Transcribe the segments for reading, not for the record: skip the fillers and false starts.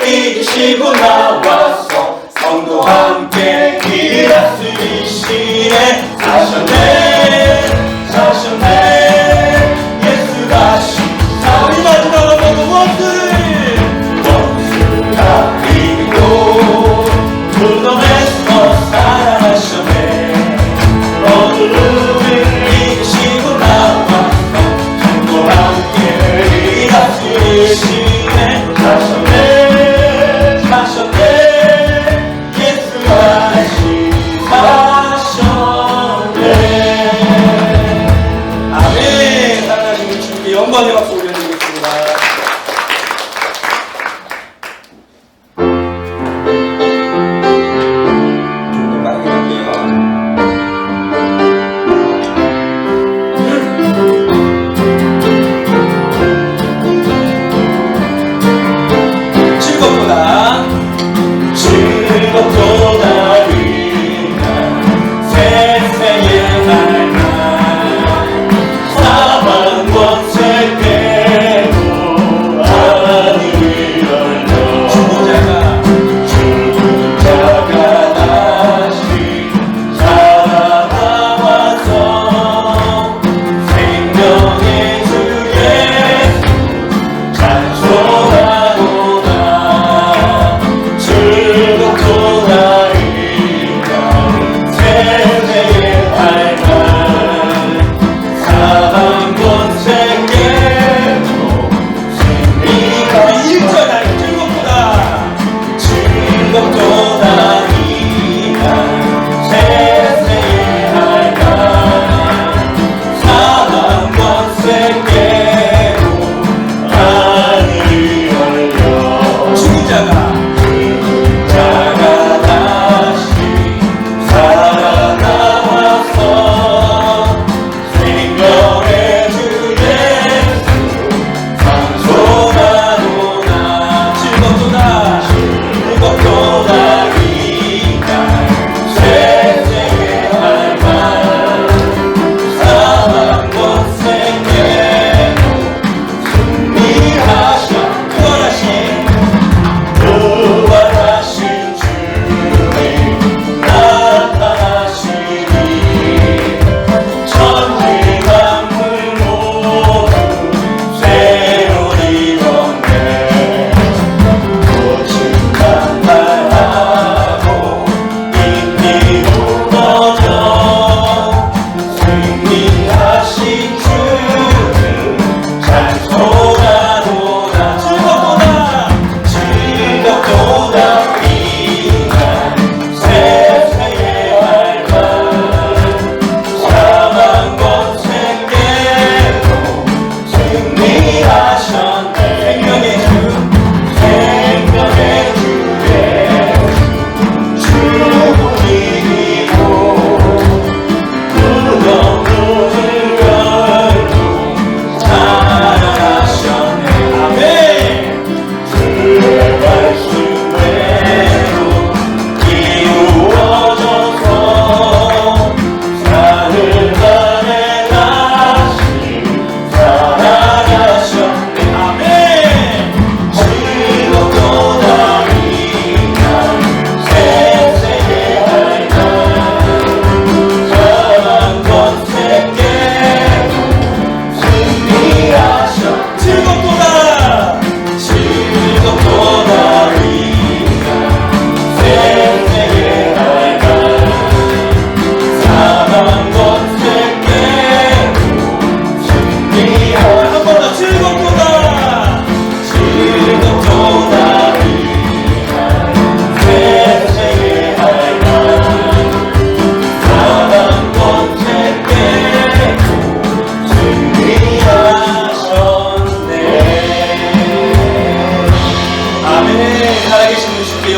이기시고 나와서 성도 함께 일할 수 있으시네. 사셨네 사셨네 예수 다시 우리 마지막으로 모두 원수가 이기고 무덤에서 살아나셨네. 어둠을 이기시고 나와서 성도 함께 일할 수 있으시네. 사셨네 영광의 박수 올려드리겠습니다. 좀 빠르게 갈게요. 즐겁도다 즐겁도다 위나 세세의 날만 사방 권세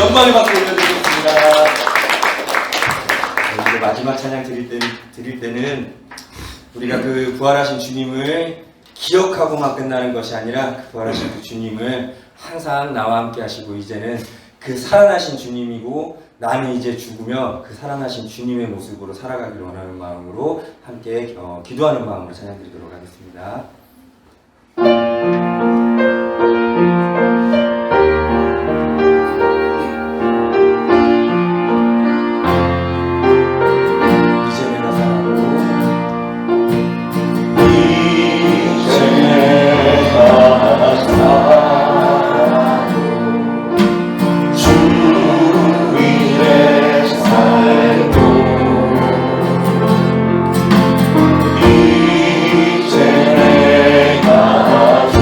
영광의 박수 올려드리겠습니다. 이제 마지막 찬양 드릴 때는 우리가 그 부활하신 주님을 기억하고만 끝나는 것이 아니라 그 부활하신 그 주님을 항상 나와 함께 하시고 이제는 그 살아나신 주님이고 나는 이제 죽으며 그 살아나신 주님의 모습으로 살아가기를 원하는 마음으로 함께 기도하는 마음으로 찬양 드리도록 하겠습니다. 이제 내가 살아도 주 위에 살고 이제 내가 주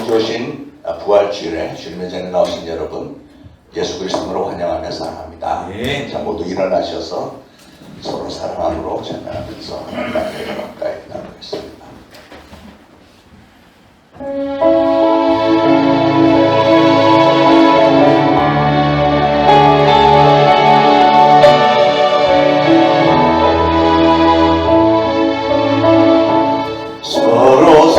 이곳에 오신 부활주일에 주님의 전에 나오신 여러분 예수 그리스도로 환영하며 사랑합니다. 네. 자, 모두 일어나셔서 서로 사랑함으로 전하면서 하나님께 가까이 나누겠습니다. 서로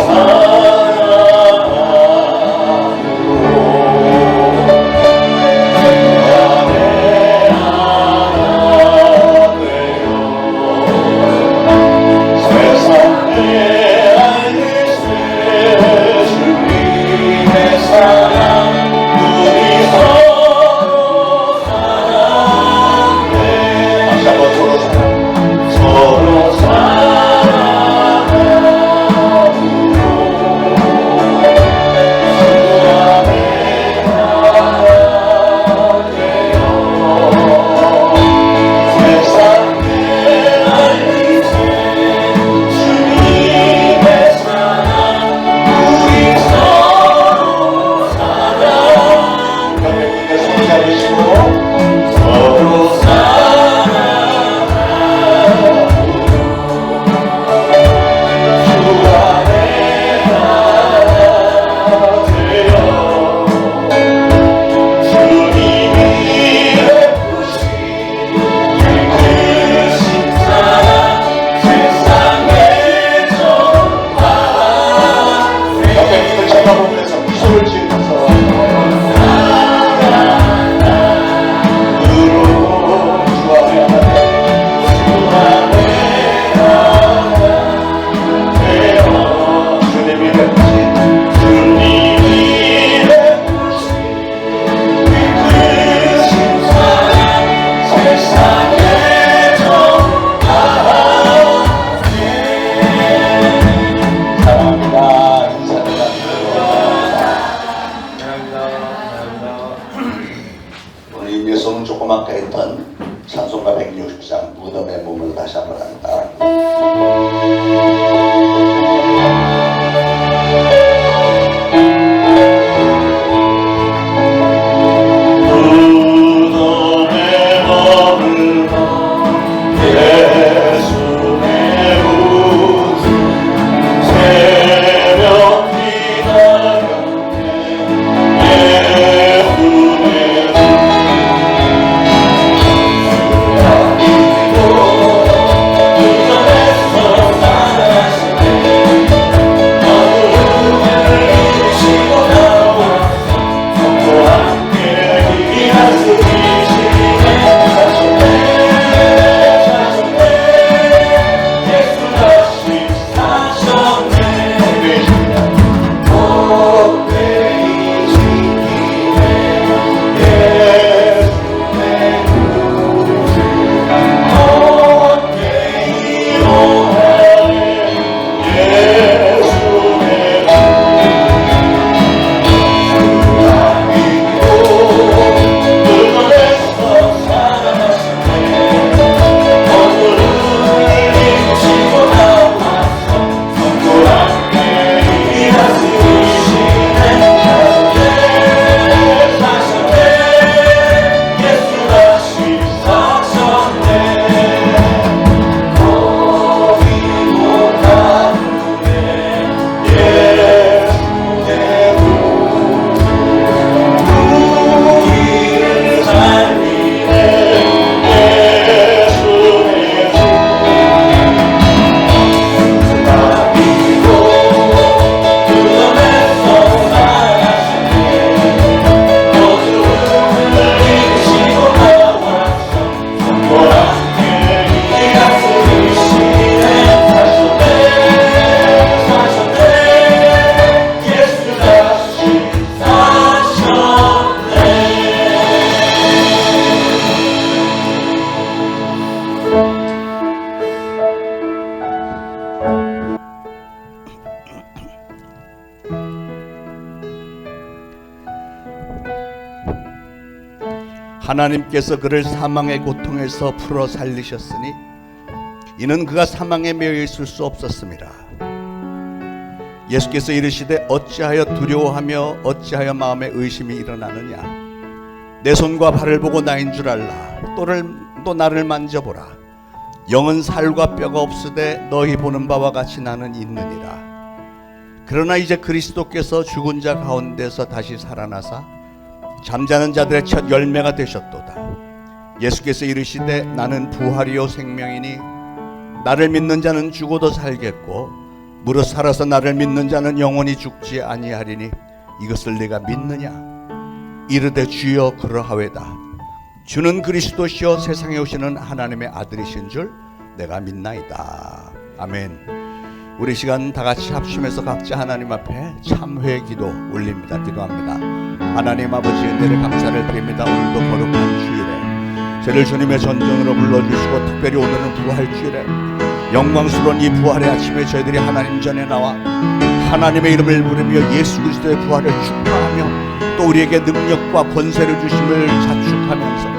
조그맣게 했던 찬송가 160장 무덤의 몸을 다시 한번 합니다. 하나님께서 그를 사망의 고통에서 풀어 살리셨으니 이는 그가 사망에 매여 있을 수 없었습니다. 예수께서 이르시되 어찌하여 두려워하며 어찌하여 마음에 의심이 일어나느냐. 내 손과 발을 보고 나인 줄 알라. 또 나를 만져보라. 영은 살과 뼈가 없으되 너희 보는 바와 같이 나는 있느니라. 그러나 이제 그리스도께서 죽은 자 가운데서 다시 살아나사 잠자는 자들의 첫 열매가 되셨도다. 예수께서 이르시되 나는 부활이요 생명이니 나를 믿는 자는 죽어도 살겠고 무릇 살아서 나를 믿는 자는 영원히 죽지 아니하리니 이것을 내가 믿느냐. 이르되 주여 그러하외다. 주는 그리스도시요 세상에 오시는 하나님의 아들이신 줄 내가 믿나이다. 아멘. 우리 시간 다 같이 합심해서 각자 하나님 앞에 참회 기도 올립니다. 기도합니다. 하나님 아버지 은혜를 감사를 드립니다. 오늘도 거룩한 주일에 저를 주님의 전전으로 불러주시고 특별히 오늘은 부활주일에 영광스러운 이 부활의 아침에 저희들이 하나님 전에 나와 하나님의 이름을 부르며 예수 그리스도의 부활을 축하하며 또 우리에게 능력과 권세를 주심을 자축하면서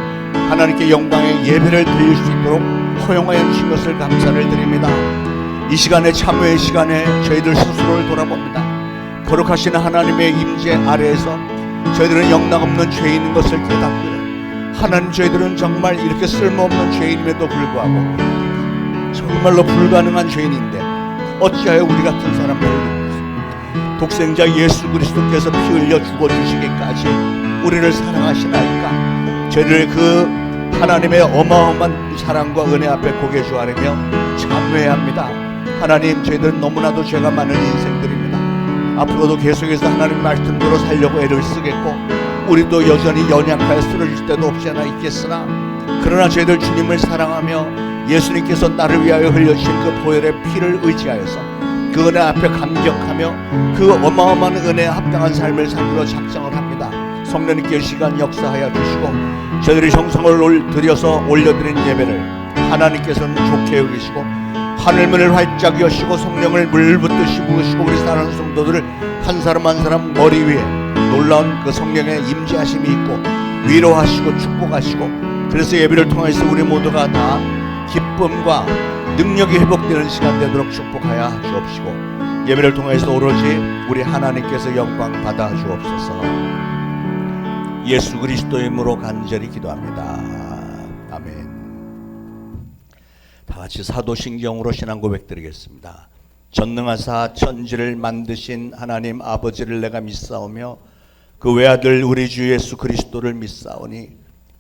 하나님께 영광의 예배를 드릴 수 있도록 허용하여 주신 것을 감사를 드립니다. 이 시간에 참회의 시간에 저희들 스스로를 돌아봅니다. 거룩하신 하나님의 임재 아래에서 저희들은 영락없는 죄인인 것을 깨닫고요. 하나님 저희들은 정말 이렇게 쓸모없는 죄인임에도 불구하고 정말로 불가능한 죄인인데 어찌하여 우리 같은 사람들을 독생자 예수 그리스도께서 피 흘려 죽어주시기까지 우리를 사랑하시나이까. 저희를 그 하나님의 어마어마한 사랑과 은혜 앞에 고개 조아리며 참회해야 합니다. 하나님 저희들은 너무나도 죄가 많은 인생들입니다. 앞으로도 계속해서 하나님 말씀대로 살려고 애를 쓰겠고 우리도 여전히 연약하여 쓰러질 때도 없지 않아 있겠으나 그러나 저희들 주님을 사랑하며 예수님께서 나를 위하여 흘려주신 그 보혈의 피를 의지하여서 그 은혜 앞에 감격하며 그 어마어마한 은혜에 합당한 삶을 살기로 작정을 합니다. 성령님께 시간 역사하여 주시고 저희들이 정성을 들여서 올려드린 예배를 하나님께서는 좋게 여기시고 하늘문을 활짝 여시고 성령을 물붓듯이 부으시고 우리 사랑하는 성도들을 한 사람 한 사람 머리 위에 놀라운 그 성령의 임재하심이 있고 위로하시고 축복하시고 그래서 예배를 통해서 우리 모두가 다 기쁨과 능력이 회복되는 시간 되도록 축복하여 주옵시고 예배를 통해서 오로지 우리 하나님께서 영광 받아 주옵소서. 예수 그리스도의 이름으로 간절히 기도합니다. 아멘. 다 같이 사도신경으로 신앙 고백드리겠습니다. 전능하사 천지를 만드신 하나님 아버지를 내가 믿사오며 그 외아들 우리 주 예수 그리스도를 믿사오니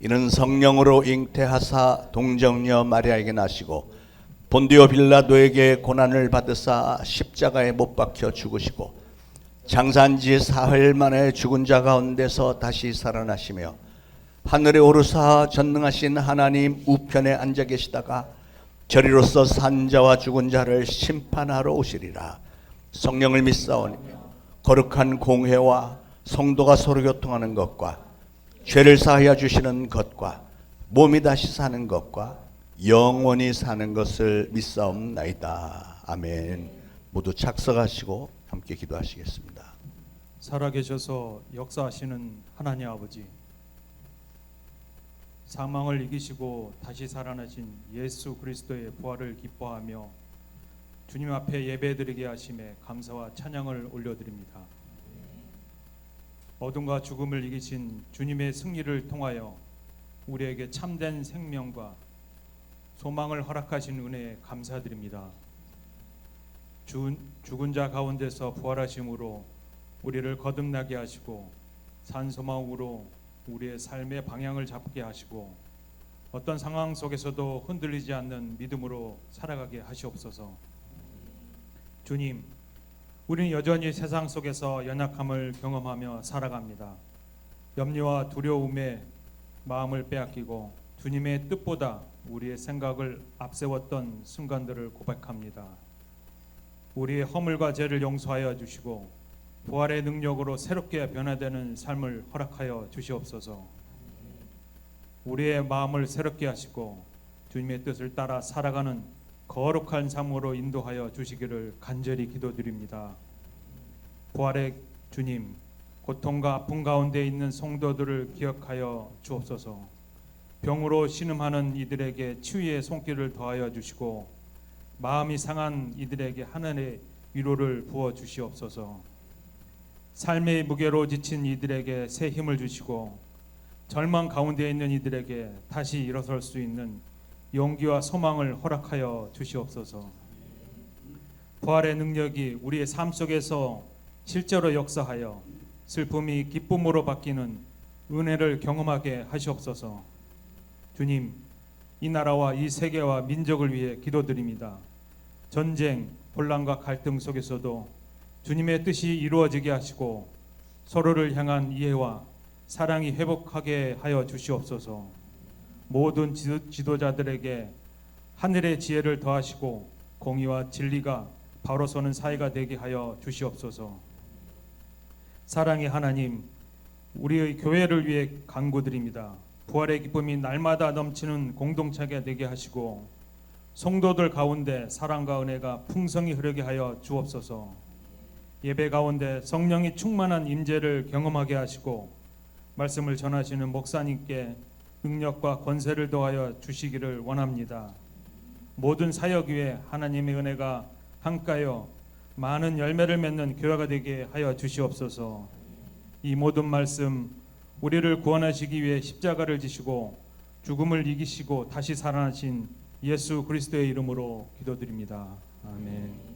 이는 성령으로 잉태하사 동정녀 마리아에게 나시고 본디오 빌라도에게 고난을 받으사 십자가에 못 박혀 죽으시고 장사한 지 사흘 만에 죽은 자 가운데서 다시 살아나시며 하늘에 오르사 전능하신 하나님 우편에 앉아 계시다가 저리로서 산 자와 죽은 자를 심판하러 오시리라. 성령을 믿사오니 거룩한 공회와 성도가 서로 교통하는 것과 죄를 사하여 주시는 것과 몸이 다시 사는 것과 영원히 사는 것을 믿사옵나이다. 아멘. 모두 착석하시고 함께 기도하시겠습니다. 살아계셔서 역사하시는 하나님 아버지, 사망을 이기시고 다시 살아나신 예수 그리스도의 부활을 기뻐하며 주님 앞에 예배드리게 하심에 감사와 찬양을 올려드립니다. 어둠과 죽음을 이기신 주님의 승리를 통하여 우리에게 참된 생명과 소망을 허락하신 은혜에 감사드립니다. 죽은 자 가운데서 부활하심으로 우리를 거듭나게 하시고 산소망으로 우리의 삶의 방향을 잡게 하시고 어떤 상황 속에서도 흔들리지 않는 믿음으로 살아가게 하시옵소서. 주님, 우리는 여전히 세상 속에서 연약함을 경험하며 살아갑니다. 염려와 두려움에 마음을 빼앗기고 주님의 뜻보다 우리의 생각을 앞세웠던 순간들을 고백합니다. 우리의 허물과 죄를 용서하여 주시고 부활의 능력으로 새롭게 변화되는 삶을 허락하여 주시옵소서. 우리의 마음을 새롭게 하시고 주님의 뜻을 따라 살아가는 거룩한 삶으로 인도하여 주시기를 간절히 기도드립니다. 부활의 주님, 고통과 아픔 가운데 있는 성도들을 기억하여 주옵소서. 병으로 신음하는 이들에게 치유의 손길을 더하여 주시고 마음이 상한 이들에게 하늘의 위로를 부어 주시옵소서. 삶의 무게로 지친 이들에게 새 힘을 주시고 절망 가운데 있는 이들에게 다시 일어설 수 있는 용기와 소망을 허락하여 주시옵소서. 부활의 능력이 우리의 삶 속에서 실제로 역사하여 슬픔이 기쁨으로 바뀌는 은혜를 경험하게 하시옵소서. 주님, 이 나라와 이 세계와 민족을 위해 기도드립니다. 전쟁, 혼란과 갈등 속에서도 주님의 뜻이 이루어지게 하시고 서로를 향한 이해와 사랑이 회복하게 하여 주시옵소서. 모든 지도자들에게 하늘의 지혜를 더하시고 공의와 진리가 바로 서는 사회가 되게 하여 주시옵소서. 사랑의 하나님, 우리의 교회를 위해 간구드립니다. 부활의 기쁨이 날마다 넘치는 공동체가 되게 하시고 성도들 가운데 사랑과 은혜가 풍성히 흐르게 하여 주옵소서. 예배 가운데 성령이 충만한 임재를 경험하게 하시고 말씀을 전하시는 목사님께 능력과 권세를 더하여 주시기를 원합니다. 모든 사역 위에 하나님의 은혜가 함께하여 많은 열매를 맺는 교회가 되게 하여 주시옵소서. 이 모든 말씀 우리를 구원하시기 위해 십자가를 지시고 죽음을 이기시고 다시 살아나신 예수 그리스도의 이름으로 기도드립니다. 아멘.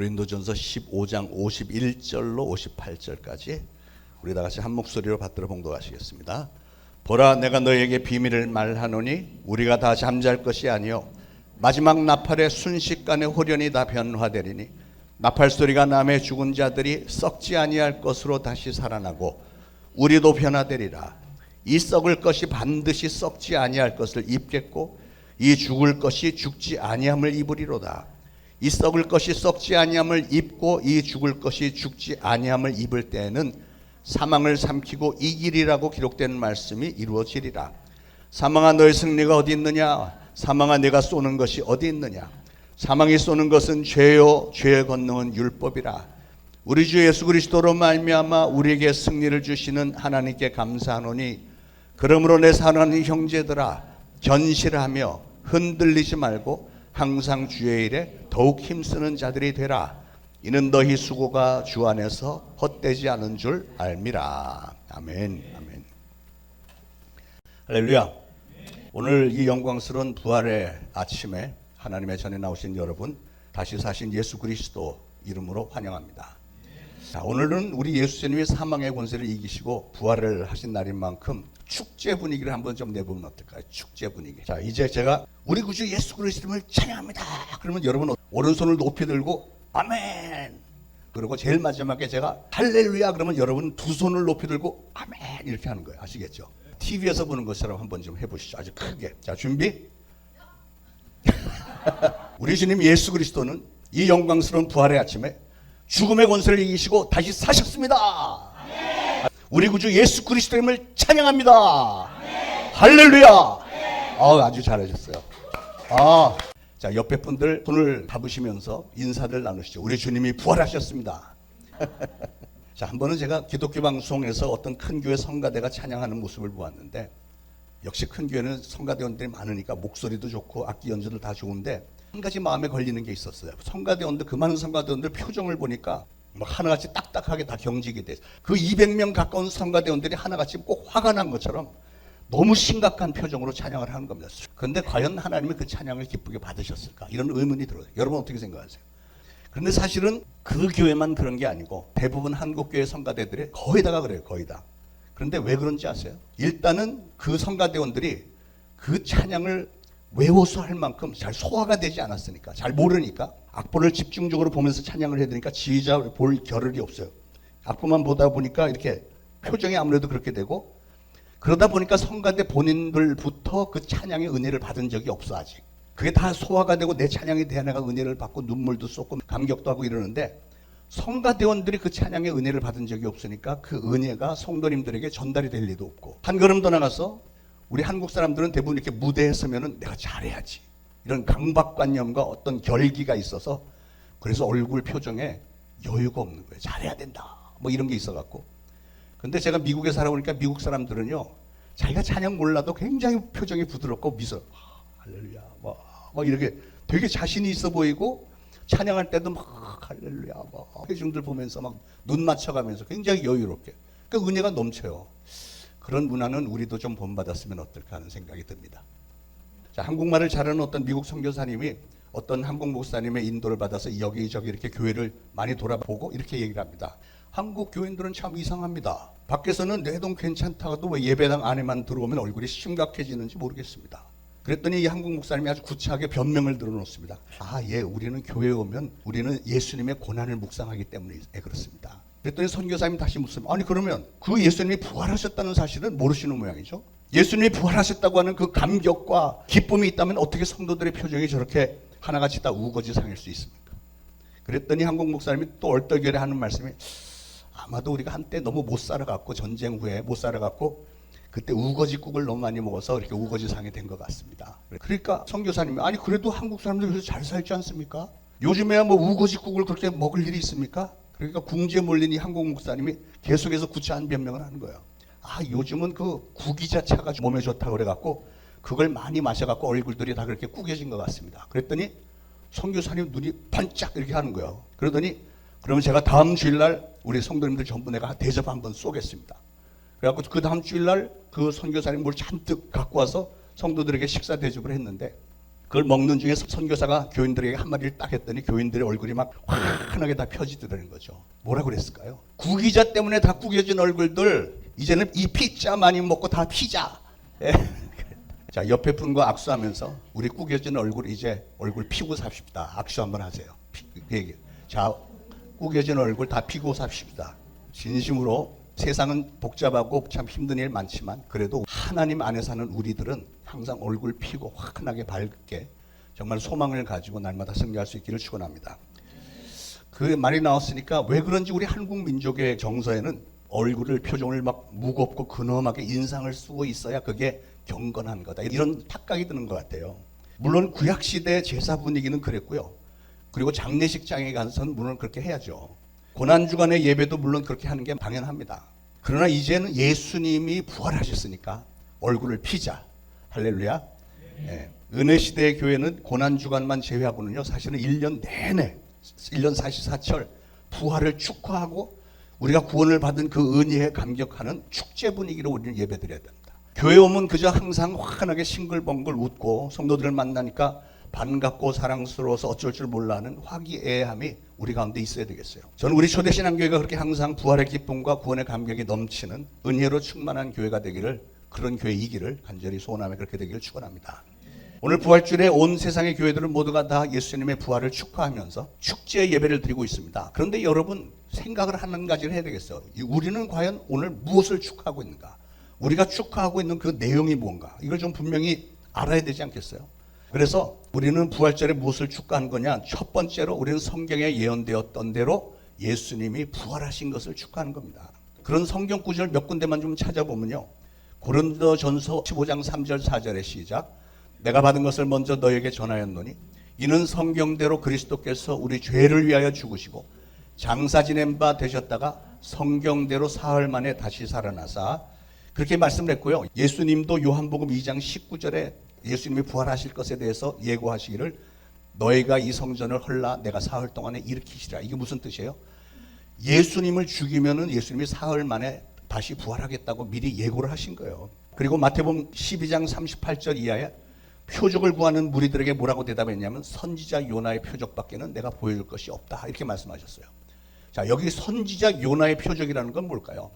고린도전서 15장 51절로 58절까지 우리 다 같이 한 목소리로 받들어 봉독하시겠습니다. 보라, 내가 너에게 비밀을 말하노니 우리가 다 잠잘 것이 아니요 마지막 나팔의 순식간에 홀연히 다 변화되리니 나팔 소리가 나매 죽은 자들이 썩지 아니할 것으로 다시 살아나고 우리도 변화되리라. 이 썩을 것이 반드시 썩지 아니할 것을 입겠고 이 죽을 것이 죽지 아니함을 입으리로다. 이 썩을 것이 썩지 아니함을 입고 이 죽을 것이 죽지 아니함을 입을 때에는 사망을 삼키고 이기리라고 기록된 말씀이 이루어지리라. 사망아 너의 승리가 어디 있느냐? 사망아 내가 쏘는 것이 어디 있느냐? 사망이 쏘는 것은 죄요 죄의 권능은 율법이라. 우리 주 예수 그리스도로 말미암아 우리에게 승리를 주시는 하나님께 감사하노니 그러므로 내 사랑하는 형제들아 견실하며 흔들리지 말고 항상 주의 일에 더욱 힘쓰는 자들이 되라. 이는 너희 수고가 주 안에서 헛되지 않은 줄 알미라. 아멘. 아멘. 할렐루야. 오늘 이 영광스러운 부활의 아침에 하나님의 전에 나오신 여러분 다시 사신 예수 그리스도 이름으로 환영합니다. 자, 오늘은 우리 예수님이 사망의 권세를 이기시고 부활을 하신 날인 만큼 축제 분위기를 한번 좀 내보면 어떨까요? 축제 분위기. 자, 이제 제가 우리 구주 예수 그리스도를 찬양합니다. 그러면 여러분 오른손을 높이 들고 아멘. 그리고 제일 마지막에 제가 할렐루야 그러면 여러분 두 손을 높이 들고 아멘 이렇게 하는 거예요. 아시겠죠? TV에서 보는 것처럼 한번 좀 해보시죠. 아주 크게. 자, 준비. 우리 주님 예수 그리스도는 이 영광스러운 부활의 아침에 죽음의 권세를 이기시고 다시 사셨습니다. 우리 구주 예수 그리스도님을 찬양합니다. 할렐루야. 아주 잘하셨어요. 자, 옆에 분들 손을 잡으시면서 인사들 나누시죠. 우리 주님이 부활하셨습니다. 자, 한 번은 제가 기독교 방송에서 어떤 큰 교회 성가대가 찬양하는 모습을 보았는데 역시 큰 교회는 성가대원들이 많으니까 목소리도 좋고 악기 연주도 다 좋은데 한 가지 마음에 걸리는 게 있었어요. 성가대원들, 그 많은 성가대원들 표정을 보니까 막 하나같이 딱딱하게 다 경직이 돼. 그 200명 가까운 성가대원들이 하나같이 꼭 화가 난 것처럼 너무 심각한 표정으로 찬양을 하는 겁니다. 그런데 과연 하나님은 그 찬양을 기쁘게 받으셨을까? 이런 의문이 들어요. 여러분 어떻게 생각하세요? 그런데 사실은 그 교회만 그런 게 아니고 대부분 한국교회 성가대들이 거의 다가 그래요. 거의 다. 그런데 왜 그런지 아세요? 일단은 그 성가대원들이 그 찬양을 외워서 할 만큼 잘 소화가 되지 않았으니까, 잘 모르니까 악보를 집중적으로 보면서 찬양을 해야 되니까 지휘자 볼 겨를이 없어요. 악보만 보다 보니까 이렇게 표정이 아무래도 그렇게 되고, 그러다 보니까 성가대 본인들부터 그 찬양의 은혜를 받은 적이 없어. 아직 그게 다 소화가 되고 내 찬양에 대한 내가 은혜를 받고 눈물도 쏟고 감격도 하고 이러는데, 성가대원들이 그 찬양의 은혜를 받은 적이 없으니까 그 은혜가 성도님들에게 전달이 될 리도 없고, 한 걸음 더 나가서 우리 한국 사람들은 대부분 이렇게 무대에 서면은 내가 잘해야지 이런 강박관념과 어떤 결기가 있어서 그래서 얼굴 표정에 여유가 없는 거예요. 잘해야 된다 뭐 이런 게 있어갖고. 근데 제가 미국에 살아보니까 미국 사람들은요, 자기가 찬양 몰라도 굉장히 표정이 부드럽고 미소 할렐루야 막 이렇게 되게 자신이 있어 보이고, 찬양할 때도 막 할렐루야 막 회중들 보면서 막 눈 맞춰가면서 굉장히 여유롭게, 그 은혜가 넘쳐요. 그런 문화는 우리도 좀 본받았으면 어떨까 하는 생각이 듭니다. 자, 한국말을 잘하는 어떤 미국 선교사님이 어떤 한국 목사님의 인도를 받아서 여기저기 이렇게 교회를 많이 돌아보고 이렇게 얘기를 합니다. 한국 교인들은 참 이상합니다. 밖에서는 내동 괜찮다가도 왜 예배당 안에만 들어오면 얼굴이 심각해지는지 모르겠습니다. 그랬더니 이 한국 목사님이 아주 구차하게 변명을 들어놓습니다. 예, 우리는 교회에 오면 우리는 예수님의 고난을 묵상하기 때문에 그렇습니다. 그랬더니 선교사님이 다시 묻습니다. 아니 그러면 그 예수님이 부활하셨다는 사실은 모르시는 모양이죠. 예수님이 부활하셨다고 하는 그 감격과 기쁨이 있다면 어떻게 성도들의 표정이 저렇게 하나같이 다 우거지 상일 수 있습니까? 그랬더니 한국 목사님이 또 얼떨결에 하는 말씀이, 아마도 우리가 한때 너무 못 살아갔고, 전쟁 후에 못 살아갔고 그때 우거지국을 너무 많이 먹어서 이렇게 우거지상이 된 것 같습니다. 그러니까 선교사님이, 아니 그래도 한국 사람들 요새 잘 살지 않습니까? 요즘에야 뭐 우거지국을 그렇게 먹을 일이 있습니까? 그러니까 궁지에 몰린 이 한국 목사님이 계속해서 구차한 변명을 하는 거예요. 요즘은 그 구기자차가 몸에 좋다고 그래갖고 그걸 많이 마셔갖고 얼굴들이 다 그렇게 구겨진 것 같습니다. 그랬더니 선교사님 눈이 반짝 이렇게 하는 거예요. 그러더니, 그러면 제가 다음 주일날 우리 성도님들 전부 내가 대접 한번 쏘겠습니다. 그래갖고 그 다음 주일날 그 선교사님 뭘 잔뜩 갖고 와서 성도들에게 식사 대접을 했는데, 그걸 먹는 중에 선교사가 교인들에게 한마디를 딱 했더니 교인들의 얼굴이 막 환하게 다 펴지더라는 거죠. 뭐라 그랬을까요? 구기자 때문에 다 구겨진 얼굴들, 이제는 이 피자 많이 먹고 다 피자. 자, 옆에 분과 악수하면서 우리 구겨진 얼굴 이제 얼굴 피고 삽시다. 악수 한번 하세요. 자, 구겨진 얼굴 다 피고 삽시다. 진심으로. 세상은 복잡하고 참 힘든 일 많지만 그래도 하나님 안에 사는 우리들은 항상 얼굴 피고 환하게 밝게 정말 소망을 가지고 날마다 승리할 수 있기를 축원합니다. 그 말이 나왔으니까 왜 그런지 우리 한국 민족의 정서에는 얼굴을 표정을 막 무겁고 근엄하게 인상을 쓰고 있어야 그게 경건한 거다, 이런 착각이 드는 것 같아요. 물론 구약시대 제사 분위기는 그랬고요. 그리고 장례식장에 가서는 물론 그렇게 해야죠. 고난주간의 예배도 물론 그렇게 하는 게 당연합니다. 그러나 이제는 예수님이 부활하셨으니까 얼굴을 피자. 할렐루야. 예. 은혜시대의 교회는 고난주간만 제외하고는요, 사실은 1년 내내 1년 44철 부활을 축하하고 우리가 구원을 받은 그 은혜에 감격하는 축제 분위기로 우리는 예배드려야 됩니다. 교회 오면 그저 항상 환하게 싱글벙글 웃고 성도들을 만나니까 반갑고 사랑스러워서 어쩔 줄 몰라 하는 화기애애함이 우리 가운데 있어야 되겠어요. 저는 우리 초대신앙교회가 그렇게 항상 부활의 기쁨과 구원의 감격이 넘치는 은혜로 충만한 교회가 되기를, 그런 교회이기를 간절히 소원하며 그렇게 되기를 축원합니다. 오늘 부활주일에 온 세상의 교회들은 모두가 다 예수님의 부활을 축하하면서 축제 예배를 드리고 있습니다. 그런데 여러분, 생각을 한 가지를 해야 되겠어요. 우리는 과연 오늘 무엇을 축하하고 있는가? 우리가 축하하고 있는 그 내용이 뭔가? 이걸 좀 분명히 알아야 되지 않겠어요? 그래서 우리는 부활절에 무엇을 축하한 거냐? 첫 번째로 우리는 성경에 예언되었던 대로 예수님이 부활하신 것을 축하하는 겁니다. 그런 성경 구절 몇 군데만 좀 찾아보면요, 고린도전서 15장 3절 4절의 시작. 내가 받은 것을 먼저 너에게 전하였노니 이는 성경대로 그리스도께서 우리 죄를 위하여 죽으시고 장사 지낸 바 되셨다가 성경대로 사흘 만에 다시 살아나사, 그렇게 말씀을 했고요. 예수님도 요한복음 2장 19절에 예수님이 부활하실 것에 대해서 예고하시기를 너희가 이 성전을 헐라 내가 사흘 동안에 일으키시라. 이게 무슨 뜻이에요? 예수님을 죽이면은 예수님이 사흘 만에 다시 부활하겠다고 미리 예고를 하신 거예요. 그리고 마태복음 12장 38절 이하에 표적을 구하는 무리들에게 뭐라고 대답했냐면 선지자 요나의 표적밖에는 내가 보여줄 것이 없다, 이렇게 말씀하셨어요. 자, 여기 선지자 요나의 표적이라는 건 뭘까요?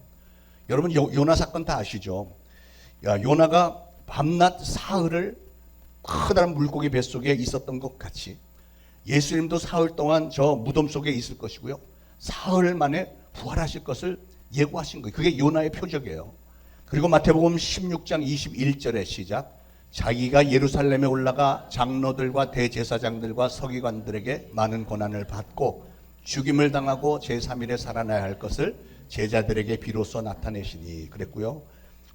여러분, 요나 사건 다 아시죠? 요나가 밤낮 사흘을 커다란 물고기 뱃속에 있었던 것 같이 예수님도 사흘 동안 저 무덤 속에 있을 것이고요, 사흘 만에 부활하실 것을 예고하신 거예요. 그게 요나의 표적이에요. 그리고 마태복음 16장 21절의 시작. 자기가 예루살렘에 올라가 장로들과 대제사장들과 서기관들에게 많은 고난을 받고 죽임을 당하고 제3일에 살아나야 할 것을 제자들에게 비로소 나타내시니 그랬고요.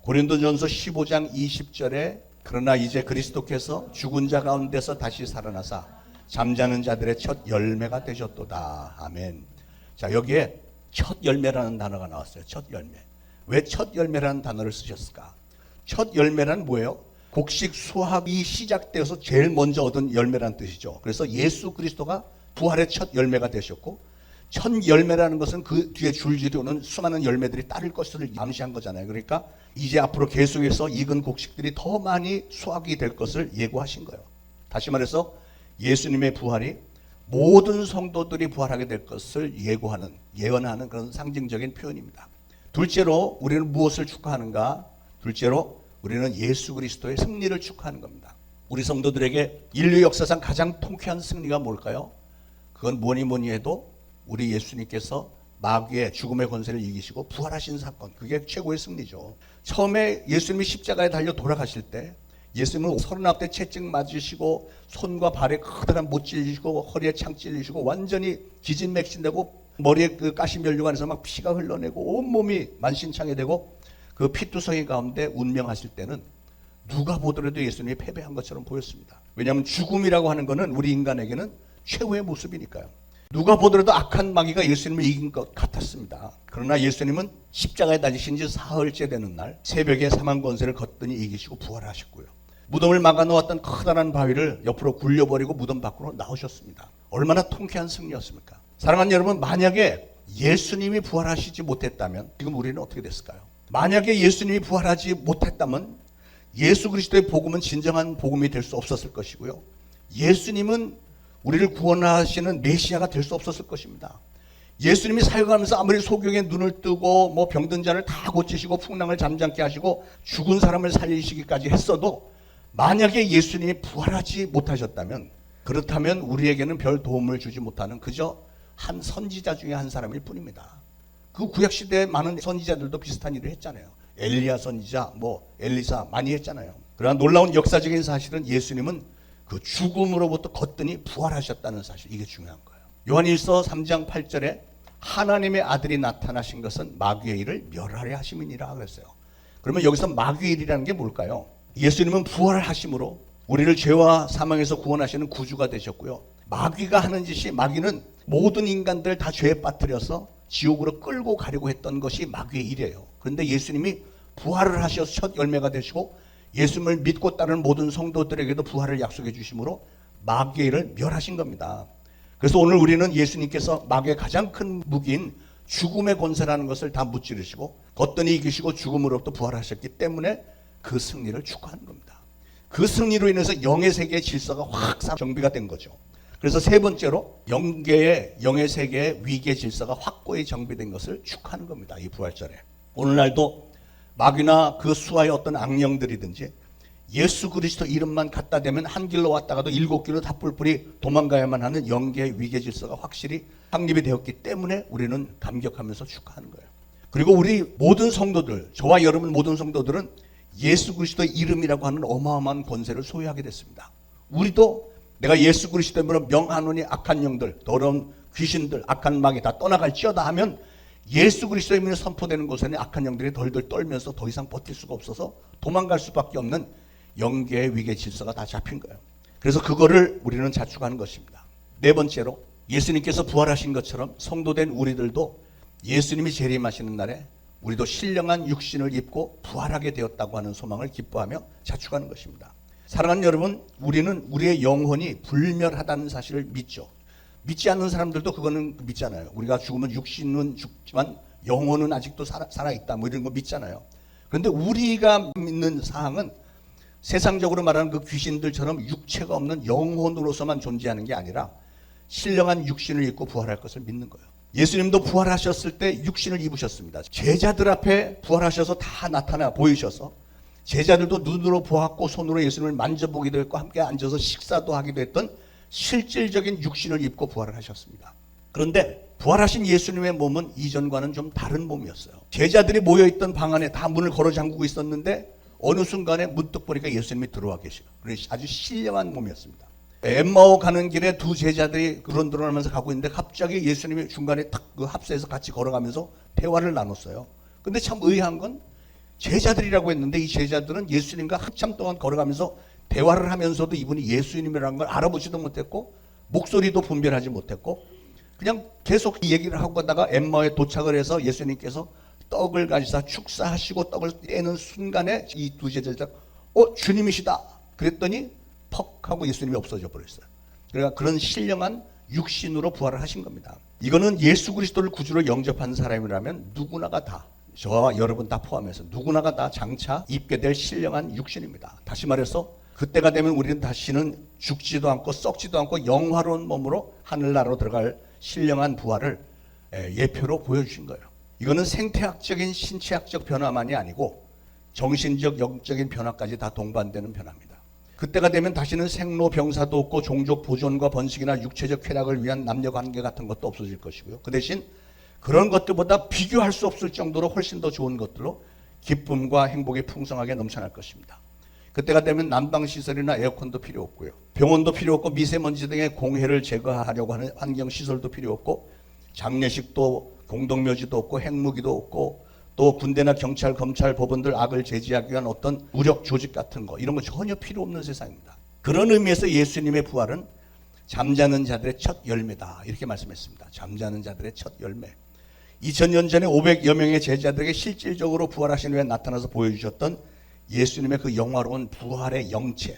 고린도전서 15장 20절에 그러나 이제 그리스도께서 죽은 자 가운데서 다시 살아나사 잠자는 자들의 첫 열매가 되셨도다. 아멘. 자, 여기에 첫 열매라는 단어가 나왔어요. 첫 열매. 왜 첫 열매라는 단어를 쓰셨을까? 첫 열매란 뭐예요? 곡식 수확이 시작되어서 제일 먼저 얻은 열매라는 뜻이죠. 그래서 예수 그리스도가 부활의 첫 열매가 되셨고, 첫 열매라는 것은 그 뒤에 줄줄이 오는 수많은 열매들이 따를 것을 암시한 거잖아요. 그러니까 이제 앞으로 계속해서 익은 곡식들이 더 많이 수확이 될 것을 예고하신 거예요. 다시 말해서 예수님의 부활이 모든 성도들이 부활하게 될 것을 예고하는, 예언하는 그런 상징적인 표현입니다. 둘째로 우리는 무엇을 축하하는가? 둘째로 우리는 예수 그리스도의 승리를 축하하는 겁니다. 우리 성도들에게 인류 역사상 가장 통쾌한 승리가 뭘까요? 그건 뭐니 해도 우리 예수님께서 마귀의 죽음의 권세를 이기시고 부활하신 사건, 그게 최고의 승리죠. 처음에 예수님이 십자가에 달려 돌아가실 때 예수님은 39대 채찍 맞으시고 손과 발에 커다란 못 찔리시고 허리에 창 찔리시고 완전히 기진맥진되고 머리에 그 가시면류관에서 막 피가 흘러내고 온몸이 만신창이되고 그 피투성이 가운데 운명하실 때는 누가 보더라도 예수님이 패배한 것처럼 보였습니다. 왜냐하면 죽음이라고 하는 것은 우리 인간에게는 최후의 모습이니까요. 누가 보더라도 악한 마귀가 예수님을 이긴 것 같았습니다. 그러나 예수님은 십자가에 달리신 지 사흘째 되는 날 새벽에 사망 권세를 걷더니 이기시고 부활하셨고요. 무덤을 막아놓았던 커다란 바위를 옆으로 굴려버리고 무덤 밖으로 나오셨습니다. 얼마나 통쾌한 승리였습니까? 사랑하는 여러분, 만약에 예수님이 부활하시지 못했다면 지금 우리는 어떻게 됐을까요? 만약에 예수님이 부활하지 못했다면 예수 그리스도의 복음은 진정한 복음이 될 수 없었을 것이고요, 예수님은 우리를 구원하시는 메시아가 될 수 없었을 것입니다. 예수님이 사역하면서 아무리 소경의 눈을 뜨고 뭐 병든 자를 다 고치시고 풍랑을 잠잠케 하시고 죽은 사람을 살리시기까지 했어도 만약에 예수님이 부활하지 못하셨다면, 그렇다면 우리에게는 별 도움을 주지 못하는 그저 한 선지자 중에 한 사람일 뿐입니다. 그 구약시대에 많은 선지자들도 비슷한 일을 했잖아요. 엘리야 선지자, 뭐 엘리사 많이 했잖아요. 그러나 놀라운 역사적인 사실은 예수님은 그 죽음으로부터 거뜬히 부활하셨다는 사실, 이게 중요한 거예요. 요한일서 3장 8절에 하나님의 아들이 나타나신 것은 마귀의 일을 멸하려 하심이니라 그랬어요. 그러면 여기서 마귀의 일이라는 게 뭘까요? 예수님은 부활하심으로 우리를 죄와 사망에서 구원하시는 구주가 되셨고요. 마귀가 하는 짓이, 마귀는 모든 인간들 다 죄에 빠뜨려서 지옥으로 끌고 가려고 했던 것이 마귀의 일이에요. 그런데 예수님이 부활을 하셔서 첫 열매가 되시고 예수님을 믿고 따르는 모든 성도들에게도 부활을 약속해 주심으로 마귀의 일을 멸하신 겁니다. 그래서 오늘 우리는 예수님께서 마귀의 가장 큰 무기인 죽음의 권세라는 것을 다 무찌르시고 거뜬히 이기시고 죽음으로부터 부활하셨기 때문에 그 승리를 축하하는 겁니다. 그 승리로 인해서 영의 세계의 질서가 확 정비가 된 거죠. 그래서 세 번째로 영의 세계의 위계 질서가 확고히 정비된 것을 축하하는 겁니다. 이 부활절에. 오늘날도 마귀나 그 수하의 어떤 악령들이든지 예수 그리스도 이름만 갖다 대면 한 길로 왔다가도 7길로 다 뿔뿔이 도망가야만 하는 영계의 위계 질서가 확실히 확립이 되었기 때문에 우리는 감격하면서 축하하는 거예요. 그리고 우리 모든 성도들, 저와 여러분 모든 성도들은 예수 그리스도의 이름이라고 하는 어마어마한 권세를 소유하게 됐습니다. 우리도 내가 예수 그리스도로 명하노니 악한 영들, 더러운 귀신들, 악한 마귀 다 떠나갈지어다 하면 예수 그리스도의 이름이 선포되는 곳에는 악한 영들이 덜덜 떨면서 더 이상 버틸 수가 없어서 도망갈 수밖에 없는 영계의 위계 질서가 다 잡힌 거예요. 그래서 그거를 우리는 자축하는 것입니다. 네 번째로 예수님께서 부활하신 것처럼 성도된 우리들도 예수님이 재림하시는 날에 우리도 신령한 육신을 입고 부활하게 되었다고 하는 소망을 기뻐하며 자축하는 것입니다. 사랑하는 여러분, 우리는 우리의 영혼이 불멸하다는 사실을 믿죠. 믿지 않는 사람들도 그거는 믿잖아요. 우리가 죽으면 육신은 죽지만 영혼은 아직도 살아있다, 뭐 이런 거 믿잖아요. 그런데 우리가 믿는 사항은 세상적으로 말하는 그 귀신들처럼 육체가 없는 영혼으로서만 존재하는 게 아니라 신령한 육신을 입고 부활할 것을 믿는 거예요. 예수님도 부활하셨을 때 육신을 입으셨습니다. 제자들 앞에 부활하셔서 다 나타나 보이셔서 제자들도 눈으로 보았고 손으로 예수님을 만져보기도 했고 함께 앉아서 식사도 하기도 했던 실질적인 육신을 입고 부활을 하셨습니다. 그런데 부활하신 예수님의 몸은 이전과는 좀 다른 몸이었어요. 제자들이 모여있던 방 안에 다 문을 걸어 잠그고 있었는데 어느 순간에 문득 보니까 예수님이 들어와 계셔요. 그래서 아주 신령한 몸이었습니다. 엠마오 가는 길에 두 제자들이 그런하면서 가고 있는데 갑자기 예수님이 중간에 탁 그 합세해서 같이 걸어가면서 대화를 나눴어요. 근데 참 의아한 건 제자들이라고 했는데 이 제자들은 예수님과 한참 동안 걸어가면서 대화를 하면서도 이분이 예수님이라는 걸 알아보지도 못했고 목소리도 분별하지 못했고 그냥 계속 이 얘기를 하고 가다가 엠마오에 도착을 해서 예수님께서 떡을 가지사 축사하시고 떡을 떼는 순간에 이 두 제자가 주님이시다 그랬더니 퍽 하고 예수님이 없어져 버렸어요. 그러니까 그런 신령한 육신으로 부활을 하신 겁니다. 이거는 예수 그리스도를 구주로 영접한 사람이라면 누구나가 다, 저와 여러분 다 포함해서 누구나가 다 장차 입게 될 신령한 육신입니다. 다시 말해서 그때가 되면 우리는 다시는 죽지도 않고 썩지도 않고 영화로운 몸으로 하늘나라로 들어갈 신령한 부활을 예표로 보여주신 거예요. 이거는 생태학적인 신체학적 변화만이 아니고 정신적 영적인 변화까지 다 동반되는 변화입니다. 그때가 되면 다시는 생로병사도 없고 종족 보존과 번식이나 육체적 쾌락을 위한 남녀관계 같은 것도 없어질 것이고요. 그 대신 그런 것들보다 비교할 수 없을 정도로 훨씬 더 좋은 것들로 기쁨과 행복이 풍성하게 넘쳐날 것입니다. 그때가 되면 난방시설이나 에어컨도 필요 없고요. 병원도 필요 없고 미세먼지 등의 공해를 제거하려고 하는 환경시설도 필요 없고 장례식도 공동묘지도 없고 핵무기도 없고 또 군대나 경찰, 검찰, 법원들 악을 제지하기 위한 어떤 무력 조직 같은 거 이런 거 전혀 필요 없는 세상입니다. 그런 의미에서 예수님의 부활은 잠자는 자들의 첫 열매다 이렇게 말씀했습니다. 잠자는 자들의 첫 열매. 2000년 전에 500여 명의 제자들에게 실질적으로 부활하신 후에 나타나서 보여주셨던 예수님의 그 영화로운 부활의 영체,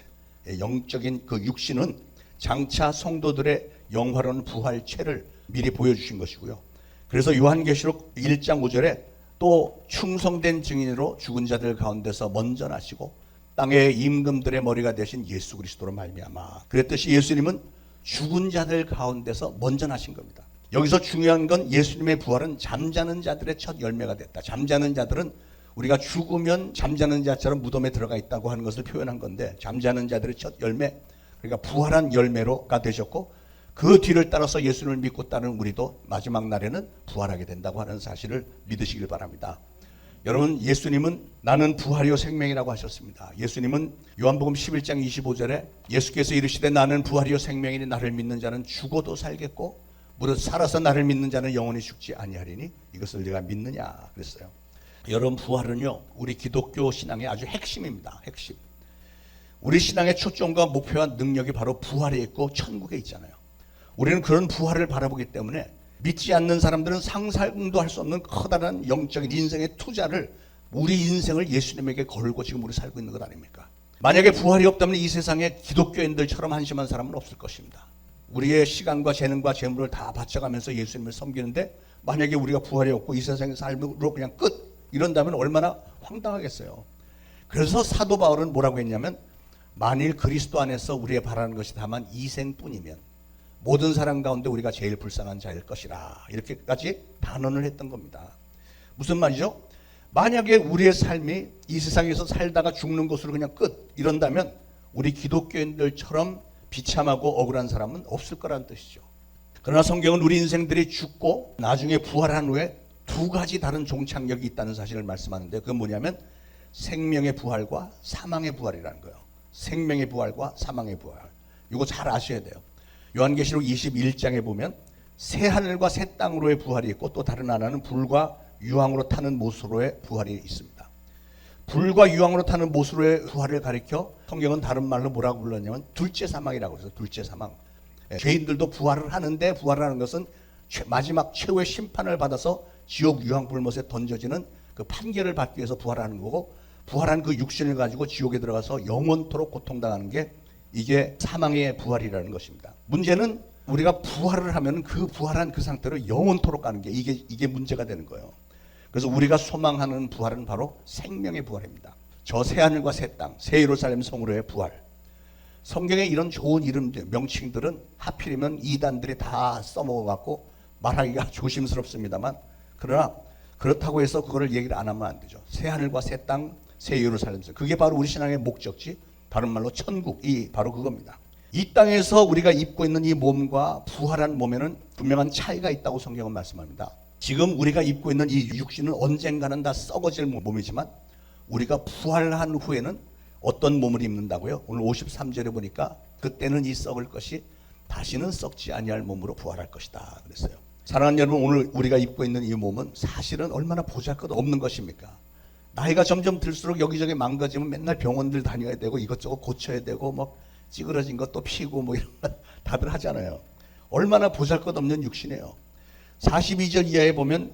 영적인 그 육신은 장차 성도들의 영화로운 부활체를 미리 보여주신 것이고요. 그래서 요한계시록 1장 5절에 또 충성된 증인으로 죽은 자들 가운데서 먼저 나시고 땅의 임금들의 머리가 되신 예수 그리스도로 말미암아 그랬듯이 예수님은 죽은 자들 가운데서 먼저 나신 겁니다. 여기서 중요한 건 예수님의 부활은 잠자는 자들의 첫 열매가 됐다. 잠자는 자들은 우리가 죽으면 잠자는 자처럼 무덤에 들어가 있다고 하는 것을 표현한 건데 잠자는 자들의 첫 열매, 그러니까 부활한 열매로가 되셨고 그 뒤를 따라서 예수님을 믿고 따르는 우리도 마지막 날에는 부활하게 된다고 하는 사실을 믿으시길 바랍니다. 여러분, 예수님은 나는 부활이요 생명이라고 하셨습니다. 예수님은 요한복음 11장 25절에 예수께서 이르시되 나는 부활이요 생명이니 나를 믿는 자는 죽어도 살겠고 무릇 살아서 나를 믿는 자는 영원히 죽지 아니하리니 이것을 내가 믿느냐 그랬어요. 여러분, 부활은요 우리 기독교 신앙의 아주 핵심입니다. 핵심. 우리 신앙의 초점과 목표와 능력이 바로 부활에 있고 천국에 있잖아요. 우리는 그런 부활을 바라보기 때문에 믿지 않는 사람들은 상상도 할 수 없는 커다란 영적인 인생의 투자를 우리 인생을 예수님에게 걸고 지금 우리 살고 있는 것 아닙니까? 만약에 부활이 없다면 이 세상에 기독교인들처럼 한심한 사람은 없을 것입니다. 우리의 시간과 재능과 재물을 다 바쳐가면서 예수님을 섬기는데 만약에 우리가 부활이 없고 이 세상의 삶으로 그냥 끝 이런다면 얼마나 황당하겠어요. 그래서 사도 바울은 뭐라고 했냐면 만일 그리스도 안에서 우리의 바라는 것이 다만 이생뿐이면 모든 사람 가운데 우리가 제일 불쌍한 자일 것이라 이렇게까지 단언을 했던 겁니다. 무슨 말이죠? 만약에 우리의 삶이 이 세상에서 살다가 죽는 것으로 그냥 끝 이런다면 우리 기독교인들처럼 비참하고 억울한 사람은 없을 거라는 뜻이죠. 그러나 성경은 우리 인생들이 죽고 나중에 부활한 후에 두 가지 다른 종착역이 있다는 사실을 말씀하는데 그건 뭐냐면 생명의 부활과 사망의 부활이라는 거예요. 생명의 부활과 사망의 부활. 이거 잘 아셔야 돼요. 요한계시록 21장에 보면 새 하늘과 새 땅으로의 부활이 있고 또 다른 하나는 불과 유황으로 타는 못으로의 부활이 있습니다. 불과 유황으로 타는 못으로의 부활을 가리켜 성경은 다른 말로 뭐라고 불렀냐면 둘째 사망이라고 해서 둘째 사망. 죄인들도 부활을 하는데 부활하는 것은 마지막 최후의 심판을 받아서 지옥 유황 불못에 던져지는 그 판결을 받기 위해서 부활하는 거고 부활한 그 육신을 가지고 지옥에 들어가서 영원토록 고통당하는 게 이게 사망의 부활이라는 것입니다. 문제는 우리가 부활을 하면 그 부활한 그 상태로 영원토록 가는 게 이게 문제가 되는 거예요. 그래서 우리가 소망하는 부활은 바로 생명의 부활입니다. 저 새하늘과 새 땅, 새 예루살렘 성으로의 부활. 성경에 이런 좋은 이름들, 명칭들은 하필이면 이단들이 다 써먹어갖고 말하기가 조심스럽습니다만 그러나 그렇다고 해서 그거를 얘기를 안 하면 안 되죠. 새하늘과 새 땅, 새 예루살렘 성. 그게 바로 우리 신앙의 목적지. 다른 말로 천국이 바로 그겁니다. 이 땅에서 우리가 입고 있는 이 몸과 부활한 몸에는 분명한 차이가 있다고 성경은 말씀합니다. 지금 우리가 입고 있는 이 육신은 언젠가는 다 썩어질 몸이지만 우리가 부활한 후에는 어떤 몸을 입는다고요? 오늘 53절에 보니까 그때는 이 썩을 것이 다시는 썩지 아니할 몸으로 부활할 것이다 그랬어요. 사랑하는 여러분, 오늘 우리가 입고 있는 이 몸은 사실은 얼마나 보잘것없는 것입니까? 나이가 점점 들수록 여기저기 망가지면 맨날 병원들 다녀야 되고 이것저것 고쳐야 되고 뭐 찌그러진 것도 피고 뭐 이런 거 다들 하잖아요. 얼마나 보잘것없는 육신이에요. 42절 이하에 보면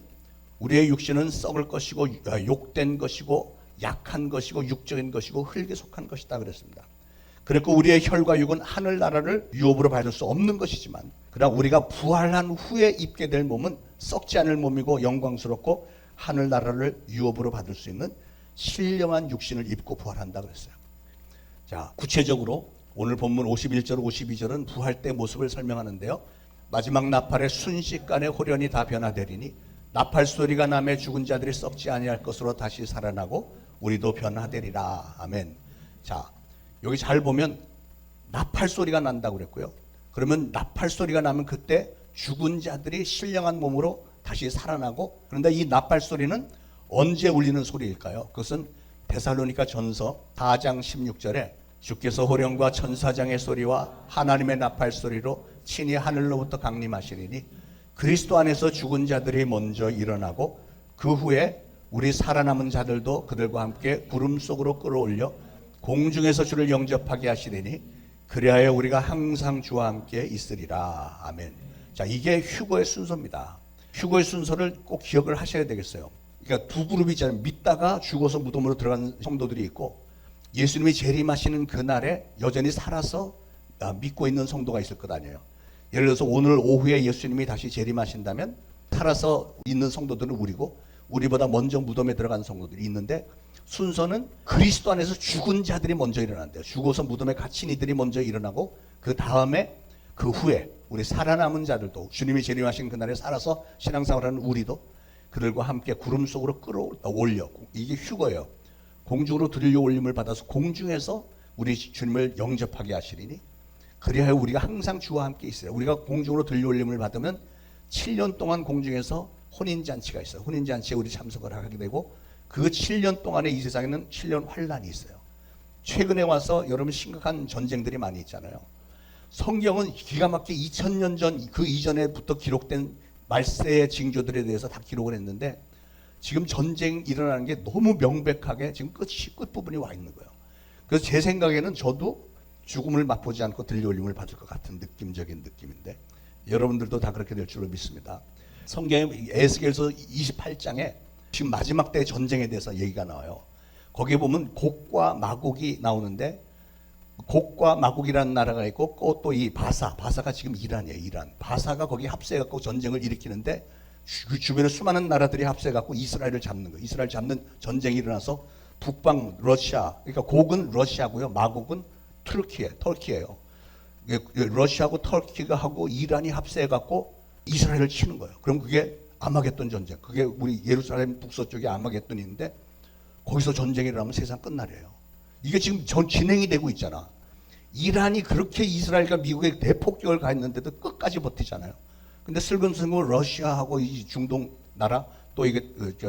우리의 육신은 썩을 것이고 욕된 것이고 약한 것이고 육적인 것이고 흙에 속한 것이다 그랬습니다. 그리고 우리의 혈과 육은 하늘나라를 유업으로 받을 수 없는 것이지만 그러나 우리가 부활한 후에 입게 될 몸은 썩지 않을 몸이고 영광스럽고 하늘나라를 유업으로 받을 수 있는 신령한 육신을 입고 부활한다 그랬어요. 자, 구체적으로 오늘 본문 51절 52절은 부활 때 모습을 설명하는데요. 마지막 나팔의 순식간에 홀연히 다 변화되리니 나팔 소리가 나매 죽은 자들이 썩지 아니할 것으로 다시 살아나고 우리도 변화되리라. 아멘. 자, 여기 잘 보면 나팔 소리가 난다고 그랬고요. 그러면 나팔 소리가 나면 그때 죽은 자들이 신령한 몸으로 다시 살아나고 그런데 이 나팔 소리는 언제 울리는 소리일까요? 그것은 데살로니가 전서 4장 16절에 주께서 호령과 천사장의 소리와 하나님의 나팔 소리로 친히 하늘로부터 강림하시리니 그리스도 안에서 죽은 자들이 먼저 일어나고 그 후에 우리 살아남은 자들도 그들과 함께 구름 속으로 끌어올려 공중에서 주를 영접하게 하시리니 그리하여 우리가 항상 주와 함께 있으리라. 아멘. 자, 이게 휴거의 순서입니다. 휴거의 순서를 꼭 기억을 하셔야 되겠어요. 그러니까 두 그룹이 있잖아요. 믿다가 죽어서 무덤으로 들어간 성도들이 있고 예수님이 재림하시는 그날에 여전히 살아서 믿고 있는 성도가 있을 것 아니에요. 예를 들어서 오늘 오후에 예수님이 다시 재림하신다면 살아서 있는 성도들은 우리고 우리보다 먼저 무덤에 들어간 성도들이 있는데 순서는 그리스도 안에서 죽은 자들이 먼저 일어난대요. 죽어서 무덤에 갇힌 이들이 먼저 일어나고 그 다음에 그 후에 우리 살아남은 자들도 주님이 재림하신 그날에 살아서 신앙생활하는 우리도 그들과 함께 구름 속으로 끌어올려 이게 휴거예요. 공중으로 들려 올림을 받아서 공중에서 우리 주님을 영접하게 하시리니 그리하여 우리가 항상 주와 함께 있어요. 우리가 공중으로 들려 올림을 받으면 7년 동안 공중에서 혼인잔치가 있어요. 혼인잔치에 우리 참석을 하게 되고 그 7년 동안에 이 세상에는 7년 환란이 있어요. 최근에 와서 여러분 심각한 전쟁들이 많이 있잖아요. 성경은 기가 막히게 2000년 전 그 이전에부터 기록된 말세의 징조들에 대해서 다 기록을 했는데 지금 전쟁 일어나는 게 너무 명백하게 지금 끝부분이 와 있는 거예요. 그래서 제 생각에는 저도 죽음을 맛보지 않고 들려올림을 받을 것 같은 느낌적인 느낌인데 여러분들도 다 그렇게 될 줄로 믿습니다. 성경의 에스겔서 28장에 지금 마지막 때 전쟁에 대해서 얘기가 나와요. 거기에 보면 곡과 마곡이 나오는데 곡과 마곡이라는 나라가 있고 또 이 바사가 지금 이란이에요. 이란. 바사가 거기 합세해갖고 전쟁을 일으키는데 그 주변에 수많은 나라들이 합세해갖고 이스라엘을 잡는 거예요. 이스라엘 잡는 전쟁이 일어나서 북방 러시아, 그러니까 곡은 러시아고요. 마곡은 터키예요. 러시아하고 터키가 하고 이란이 합세해갖고 이스라엘을 치는 거예요. 그럼 그게 아마겟돈 전쟁. 그게 우리 예루살렘 북서쪽에 아마겟돈인데 거기서 전쟁이 일어나면 세상 끝나래요. 이게 지금 진행이 되고 있잖아. 이란이 그렇게 이스라엘과 미국에 대폭격을 가했는데도 끝까지 버티잖아요. 근데 슬금슬금 러시아하고 이 중동 나라 또 이게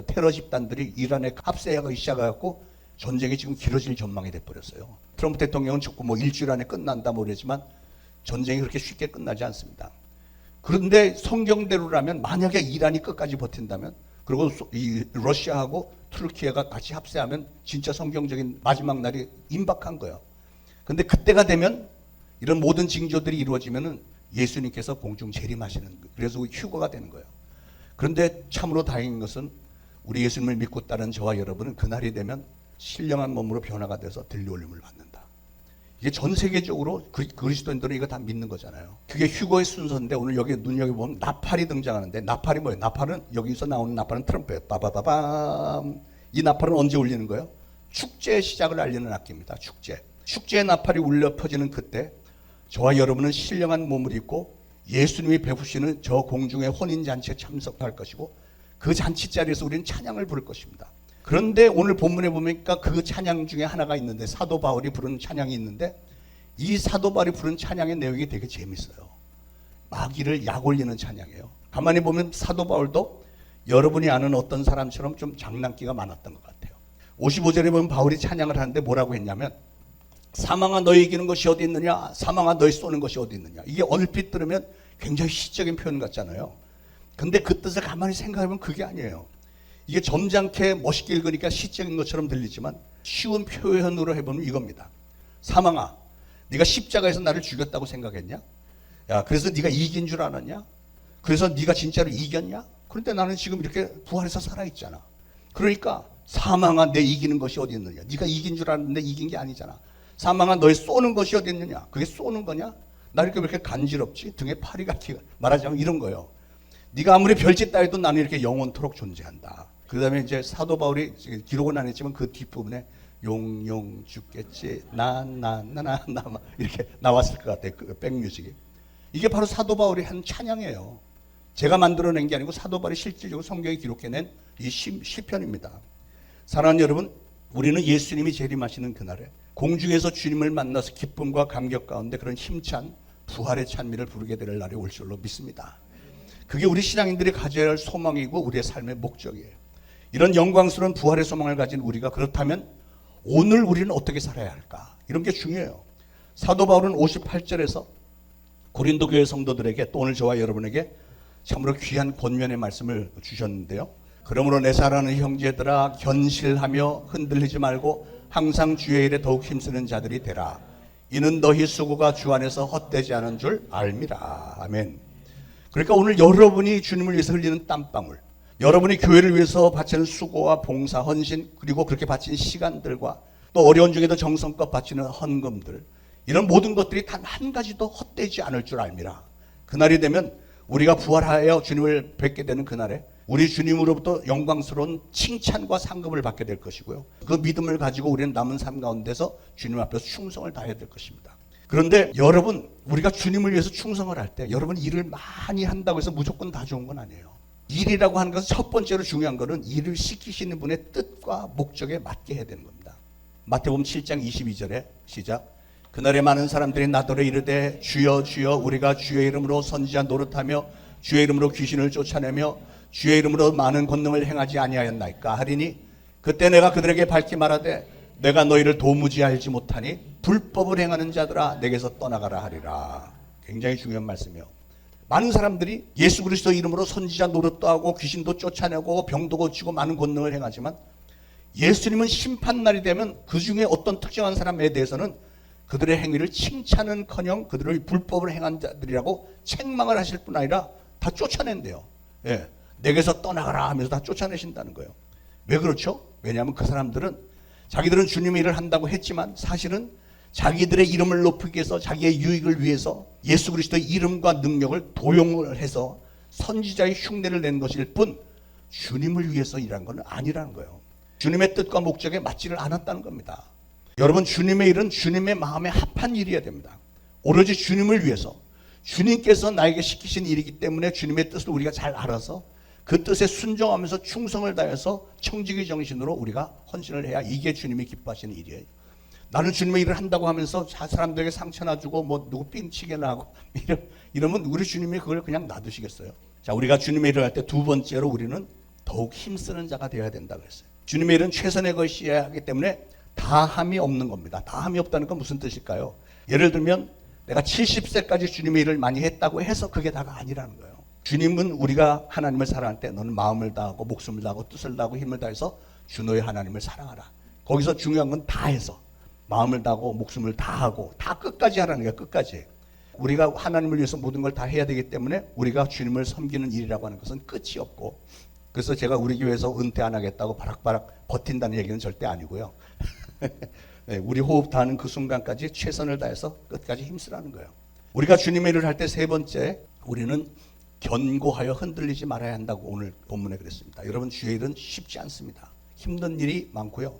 테러 집단들이 이란에 합세하기 시작해갖고 전쟁이 지금 길어질 전망이 돼버렸어요. 트럼프 대통령은 자꾸 뭐 일주일 안에 끝난다 그러지만 전쟁이 그렇게 쉽게 끝나지 않습니다. 그런데 성경대로라면 만약에 이란이 끝까지 버틴다면 그리고 이 러시아하고 터키가 같이 합세하면 진짜 성경적인 마지막 날이 임박한 거예요. 근데 그때가 되면 이런 모든 징조들이 이루어지면은 예수님께서 공중 재림하시는 거예요. 그래서 휴거가 되는 거예요. 그런데 참으로 다행인 것은 우리 예수님을 믿고 따른 저와 여러분은 그날이 되면 신령한 몸으로 변화가 돼서 들려올림을 받는다. 이게 전 세계적으로 그리스도인들은 이거 다 믿는 거잖아요. 그게 휴거의 순서인데 오늘 여기 눈여겨보면 나팔이 등장하는데 나팔이 뭐예요? 나팔은 여기서 나오는 나팔은 트럼프예요. 빠바바밤. 이 나팔은 언제 울리는 거예요? 축제의 시작을 알리는 악기입니다. 축제의 나팔이 울려 퍼지는 그때 저와 여러분은 신령한 몸을 입고 예수님이 베푸시는 저 공중의 혼인잔치에 참석할 것이고 그 잔치 자리에서 우리는 찬양을 부를 것입니다. 그런데 오늘 본문에 보니까 그 찬양 중에 하나가 있는데 사도 바울이 부르는 찬양이 있는데 이 사도 바울이 부르는 찬양의 내용이 되게 재밌어요. 마귀를 약올리는 찬양이에요. 가만히 보면 사도 바울도 여러분이 아는 어떤 사람처럼 좀 장난기가 많았던 것 같아요. 55절에 보면 바울이 찬양을 하는데 뭐라고 했냐면 사망아 너희 이기는 것이 어디 있느냐, 사망아 너희 쏘는 것이 어디 있느냐. 이게 얼핏 들으면 굉장히 시적인 표현 같잖아요. 근데 그 뜻을 가만히 생각해보면 그게 아니에요. 이게 점잖게 멋있게 읽으니까 시적인 것처럼 들리지만 쉬운 표현으로 해보면 이겁니다. 사망아, 네가 십자가에서 나를 죽였다고 생각했냐? 야, 그래서 네가 이긴 줄 알았냐? 그래서 네가 진짜로 이겼냐? 그런데 나는 지금 이렇게 부활해서 살아있잖아. 그러니까 사망아 내 이기는 것이 어디 있느냐? 네가 이긴 줄 알았는데 이긴 게 아니잖아. 사망아 너의 쏘는 것이 어디 있느냐? 그게 쏘는 거냐? 나 이렇게 왜 이렇게 간지럽지? 등에 파리 같이 말하자면 이런 거예요. 네가 아무리 별짓 따위도 나는 이렇게 영원토록 존재한다. 그 다음에 이제 사도 바울이 기록은 안 했지만 그 뒷부분에 용용 죽겠지 나 이렇게 나왔을 것 같아요. 그 백뮤직이. 이게 바로 사도 바울이 한 찬양이에요. 제가 만들어낸 게 아니고 사도 바울이 실질적으로 성경에 기록해낸 이 시편입니다. 사랑하는 여러분, 우리는 예수님이 재림하시는 그날에 공중에서 주님을 만나서 기쁨과 감격 가운데 그런 힘찬 부활의 찬미를 부르게 될 날이 올 줄로 믿습니다. 그게 우리 신앙인들이 가져야 할 소망이고 우리의 삶의 목적이에요. 이런 영광스러운 부활의 소망을 가진 우리가 그렇다면 오늘 우리는 어떻게 살아야 할까? 이런 게 중요해요. 사도 바울은 58절에서 고린도 교회 성도들에게 또 오늘 저와 여러분에게 참으로 귀한 권면의 말씀을 주셨는데요. 그러므로 내 사랑하는 형제들아 견실하며 흔들리지 말고 항상 주의 일에 더욱 힘쓰는 자들이 되라. 이는 너희 수고가 주 안에서 헛되지 않은 줄 알미라. 아멘. 그러니까 오늘 여러분이 주님을 위해서 흘리는 땀방울, 여러분이 교회를 위해서 바치는 수고와 봉사, 헌신, 그리고 그렇게 바친 시간들과 또 어려운 중에도 정성껏 바치는 헌금들, 이런 모든 것들이 단 한 가지도 헛되지 않을 줄 알미라. 그날이 되면 우리가 부활하여 주님을 뵙게 되는 그날에 우리 주님으로부터 영광스러운 칭찬과 상급을 받게 될 것이고요. 그 믿음을 가지고 우리는 남은 삶 가운데서 주님 앞에서 충성을 다해야 될 것입니다. 그런데 여러분, 우리가 주님을 위해서 충성을 할 때 여러분 일을 많이 한다고 해서 무조건 다 좋은 건 아니에요. 일이라고 하는 것은 첫 번째로 중요한 것은 일을 시키시는 분의 뜻과 목적에 맞게 해야 되는 겁니다. 마태복음 7장 22절에 시작. 그날에 많은 사람들이 나더러 이르되 주여 주여 우리가 주의 이름으로 선지자 노릇하며 주의 이름으로 귀신을 쫓아내며 주의 이름으로 많은 권능을 행하지 아니하였나이까 하리니 그때 내가 그들에게 밝히 말하되 내가 너희를 도무지 알지 못하니 불법을 행하는 자들아 내게서 떠나가라 하리라. 굉장히 중요한 말씀이에요. 많은 사람들이 예수 그리스도 이름으로 선지자 노릇도 하고 귀신도 쫓아내고 병도 고치고 많은 권능을 행하지만 예수님은 심판날이 되면 그 중에 어떤 특정한 사람에 대해서는 그들의 행위를 칭찬은커녕 그들을 불법을 행한 자들이라고 책망을 하실 뿐 아니라 다 쫓아낸대요. 예, 내게서 떠나가라 하면서 다 쫓아내신다는 거예요. 왜 그렇죠? 왜냐하면 그 사람들은 자기들은 주님의 일을 한다고 했지만 사실은 자기들의 이름을 높이기 위해서 자기의 유익을 위해서 예수 그리스도의 이름과 능력을 도용을 해서 선지자의 흉내를 낸 것일 뿐 주님을 위해서 일한 건 아니라는 거예요. 주님의 뜻과 목적에 맞지를 않았다는 겁니다. 여러분, 주님의 일은 주님의 마음에 합한 일이어야 됩니다. 오로지 주님을 위해서 주님께서 나에게 시키신 일이기 때문에 주님의 뜻을 우리가 잘 알아서 그 뜻에 순종하면서 충성을 다해서 청지기 정신으로 우리가 헌신을 해야 이게 주님이 기뻐하시는 일이에요. 나는 주님의 일을 한다고 하면서 사람들에게 상처나 주고 뭐 누구 삥치게나 하고 이러면 우리 주님이 그걸 그냥 놔두시겠어요? 자, 우리가 주님의 일을 할 때 두 번째로 우리는 더욱 힘쓰는 자가 되어야 된다고 했어요. 주님의 일은 최선의 것이어야 하기 때문에 다함이 없는 겁니다. 다함이 없다는 건 무슨 뜻일까요? 예를 들면 내가 70세까지 주님의 일을 많이 했다고 해서 그게 다가 아니라는 거예요. 주님은 우리가 하나님을 사랑할 때 너는 마음을 다하고 목숨을 다하고 뜻을 다하고 힘을 다해서 주 너의 하나님을 사랑하라. 거기서 중요한 건 다해서 마음을 다하고 목숨을 다하고 다 끝까지 하라는 거예요. 끝까지. 우리가 하나님을 위해서 모든 걸 다 해야 되기 때문에 우리가 주님을 섬기는 일이라고 하는 것은 끝이 없고, 그래서 제가 우리 교회에서 은퇴 안 하겠다고 바락바락 버틴다는 얘기는 절대 아니고요. 네, 우리 호흡 다하는 그 순간까지 최선을 다해서 끝까지 힘쓰라는 거예요. 우리가 주님의 일을 할 때 세 번째, 우리는 견고하여 흔들리지 말아야 한다고 오늘 본문에 그랬습니다. 여러분, 주의 일은 쉽지 않습니다. 힘든 일이 많고요.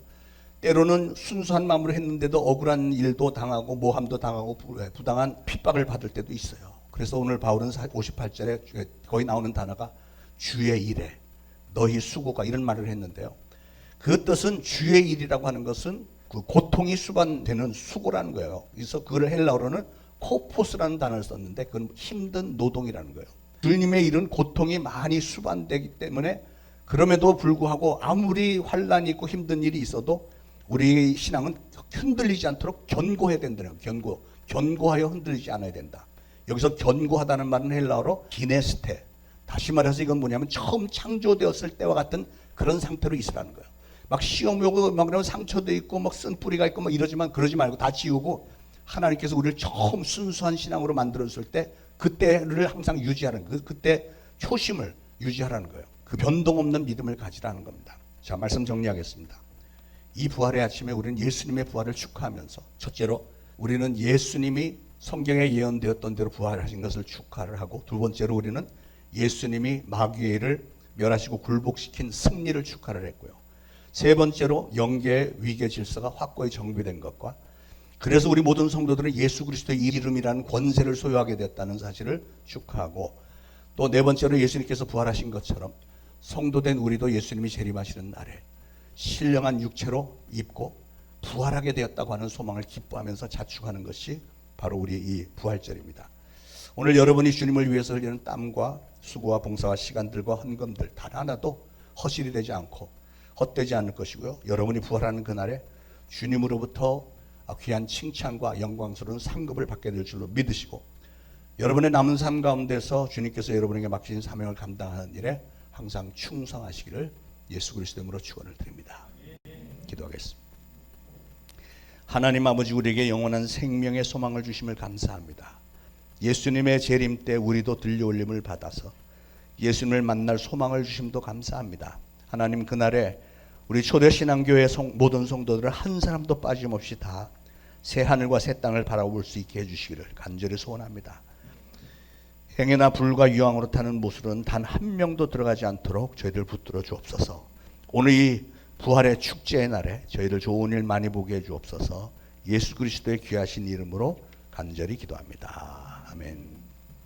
때로는 순수한 마음으로 했는데도 억울한 일도 당하고 모함도 당하고 부당한 핍박을 받을 때도 있어요. 그래서 오늘 바울은 58절에 거의 나오는 단어가 주의 일에 너희 수고가 이런 말을 했는데요. 그 뜻은 주의 일이라고 하는 것은 그 고통이 수반되는 수고라는 거예요. 그래서 그걸 헬라어로는 코포스라는 단어를 썼는데 그건 힘든 노동이라는 거예요. 주님의 일은 고통이 많이 수반되기 때문에 그럼에도 불구하고 아무리 환난이 있고 힘든 일이 있어도 우리 신앙은 흔들리지 않도록 견고해야 된다는 거예요. 견고하여 흔들리지 않아야 된다. 여기서 견고하다는 말은 헬라어로 기네스테. 다시 말해서 이건 뭐냐면 처음 창조되었을 때와 같은 그런 상태로 있으라는 거예요. 막 시험이 오고 막 그러면 상처도 있고 막 쓴 뿌리가 있고 막 이러지만 그러지 말고 다 지우고 하나님께서 우리를 처음 순수한 신앙으로 만들었을 때 그때를 항상 유지하는 거예요. 그때 초심을 유지하라는 거예요. 그 변동 없는 믿음을 가지라는 겁니다. 자, 말씀 정리하겠습니다. 이 부활의 아침에 우리는 예수님의 부활을 축하하면서 첫째로 우리는 예수님이 성경에 예언되었던 대로 부활하신 것을 축하를 하고, 두 번째로 우리는 예수님이 마귀를 멸하시고 굴복시킨 승리를 축하를 했고요. 세 번째로 영계의 위계 질서가 확고히 정비된 것과, 그래서 우리 모든 성도들은 예수 그리스도의 이름이라는 권세를 소유하게 됐다는 사실을 축하하고, 또 네 번째로 예수님께서 부활하신 것처럼 성도된 우리도 예수님이 재림하시는 날에 신령한 육체로 입고 부활하게 되었다고 하는 소망을 기뻐하면서 자축하는 것이 바로 우리 이 부활절입니다. 오늘 여러분이 주님을 위해서 흘리는 땀과 수고와 봉사와 시간들과 헌금들 단 하나도 허실이 되지 않고 헛되지 않을 것이고요. 여러분이 부활하는 그날에 주님으로부터 귀한 칭찬과 영광스러운 상급을 받게 될 줄로 믿으시고, 여러분의 남은 삶 가운데서 주님께서 여러분에게 맡기신 사명을 감당하는 일에 항상 충성하시기를 예수 그리스도 이름으로 축원을 드립니다. 기도하겠습니다. 하나님 아버지, 우리에게 영원한 생명의 소망을 주심을 감사합니다. 예수님의 재림 때 우리도 들려올림을 받아서 예수님을 만날 소망을 주심도 감사합니다. 하나님, 그날에 우리 초대신앙교회 모든 성도들을 한 사람도 빠짐없이 다 새 하늘과 새 땅을 바라볼 수 있게 해주시기를 간절히 소원합니다. 행여나 불과 유황으로 타는 못으로는 단 한 명도 들어가지 않도록 저희들 붙들어 주옵소서. 오늘 이 부활의 축제의 날에 저희들 좋은 일 많이 보게 해 주옵소서. 예수 그리스도의 귀하신 이름으로 간절히 기도합니다. 아멘.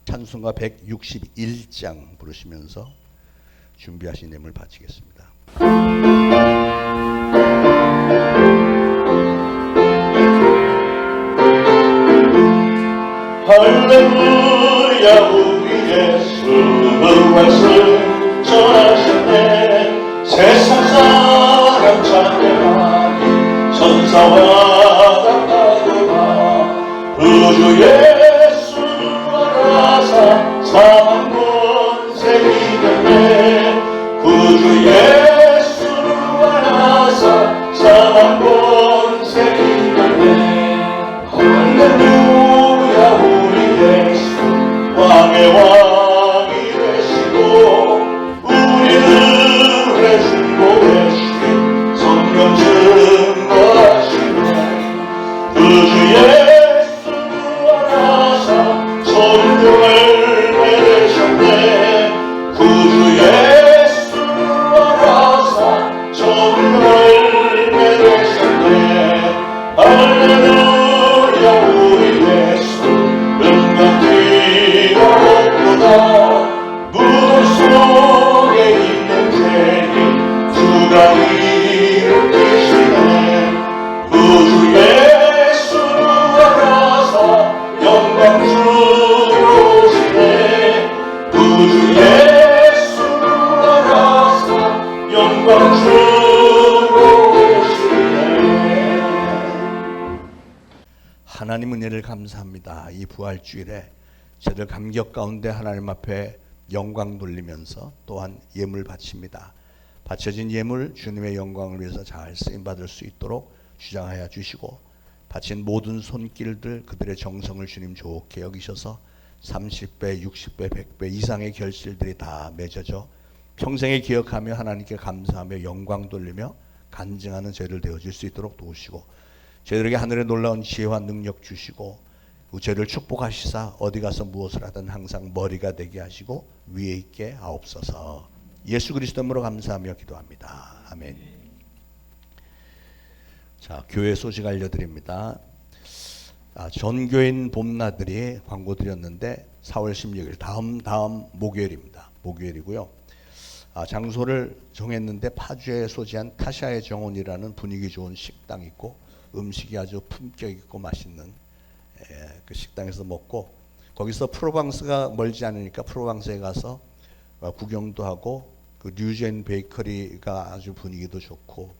찬송가 161장 부르시면서 준비하신 예물 바치겠습니다. 할렐루야, 우리 예수 그 말씀 전하셨네. 세상 사람 십자와 가까우가 우주 예수 알아서 사망 권세 이겼네 구주 예수 알아서 사망 권세 이겼네 할렐루야 우리 예수 왕의 왕이 되시고 우리들의 주고 되신 성령 증거하시네 그주 예수 알아서 성령을 내리셨네 구주 예수 알아서 성령을 내리셨네 할렐루야 우리 예수 은강기가 없구나 무덤 속에 있는 죄인 주가 일으키시네 우주 예수 알아서 영광 주로 오시네 우주 예수 알아서 영광 주로 오시네 하나님 은혜를 감사합니다. 이 부활주일에 저를 감격 가운데 하나님 앞에 영광 돌리면서 또한 예물 바칩니다. 바쳐진 예물 주님의 영광을 위해서 잘 쓰임받을 수 있도록 주장하여 주시고 바친 모든 손길들 그들의 정성을 주님 좋게 여기셔서 30배, 60배, 100배 이상의 결실들이 다 맺어져 평생에 기억하며 하나님께 감사하며 영광 돌리며 간증하는 저희를 되어줄 수 있도록 도우시고 저희들에게 하늘의 놀라운 지혜와 능력 주시고 저희를 축복하시사 어디 가서 무엇을 하든 항상 머리가 되게 하시고 위에 있게 하옵소서. 예수 그리스도 이름으로 감사하며 기도합니다. 아멘. 자, 교회 소식 알려드립니다. 전교인 봄나들이 광고 드렸는데 4월 16일 다음 목요일입니다. 목요일이고요. 장소를 정했는데 파주에 소재한 타샤의 정원이라는 분위기 좋은 식당 있고 음식이 아주 품격 있고 맛있는 그 식당에서 먹고 거기서 프로방스가 멀지 않으니까 프로방스에 가서 구경도 하고 그 류젠 베이커리가 아주 분위기도 좋고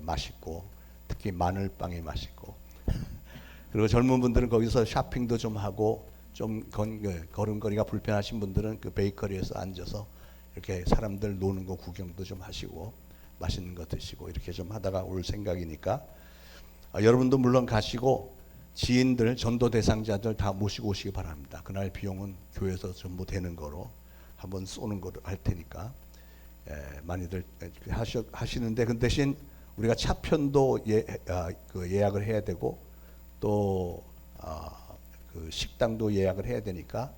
맛있고 특히 마늘빵이 맛있고 그리고 젊은 분들은 거기서 쇼핑도 좀 하고 좀 걸음걸이가 불편하신 분들은 그 베이커리에서 앉아서 이렇게 사람들 노는 거 구경도 좀 하시고 맛있는 거 드시고 이렇게 좀 하다가 올 생각이니까 여러분도 물론 가시고 지인들 전도 대상자들 다 모시고 오시기 바랍니다. 그날 비용은 교회에서 전부 되는 거로 한번 쏘는 거로 할 테니까 많이들 하시는데 그 대신 우리가 차편도 예약을 해야 되고 또 그 식당도 예약을 해야 되니까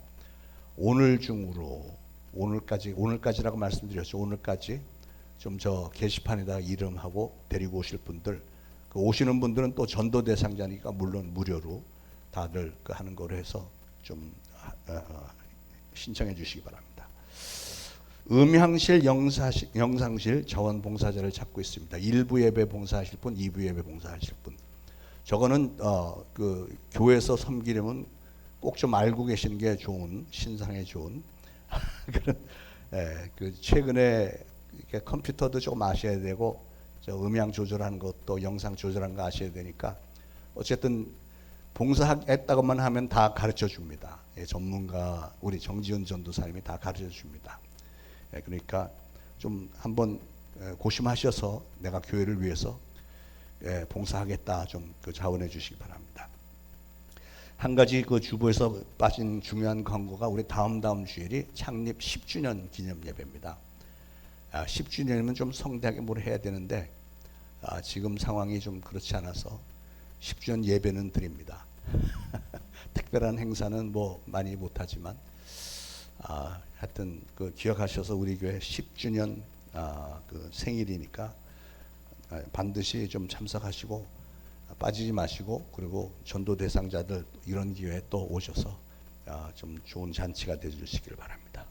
오늘 중으로 오늘까지라고 말씀드렸죠. 오늘까지 좀 저 게시판에다가 이름하고 데리고 오실 분들 그 오시는 분들은 또 전도 대상자니까 물론 무료로 다들 하는 거로 해서 좀 신청해 주시기 바랍니다. 음향실, 영상실 자원봉사자를 찾고 있습니다. 1부 예배 봉사하실 분, 2부 예배 봉사하실 분. 저거는 그 교회에서 섬기려면 꼭 좀 알고 계시는 게 좋은 신상에 좋은 그런 그 최근에 이렇게 컴퓨터도 조금 아셔야 되고 저 음향 조절하는 것도 영상 조절하는 거 아셔야 되니까 어쨌든 봉사했다고만 하면 다 가르쳐 줍니다. 전문가 우리 정지은 전도사님이 다 가르쳐 줍니다. 그러니까 좀 한번 고심하셔서 내가 교회를 위해서 봉사하겠다 좀 그 자원해 주시기 바랍니다. 한 가지 그 주보에서 빠진 중요한 광고가 우리 다음 주일이 창립 10주년 기념 예배입니다. 10주년이면 좀 성대하게 뭘 해야 되는데 지금 상황이 좀 그렇지 않아서 10주년 예배는 드립니다. 특별한 행사는 뭐 많이 못하지만 하여튼 그 기억하셔서 우리 교회 10주년 그 생일이니까 반드시 좀 참석하시고 빠지지 마시고 그리고 전도 대상자들 이런 기회에 또 오셔서 좀 좋은 잔치가 되주시기를 바랍니다.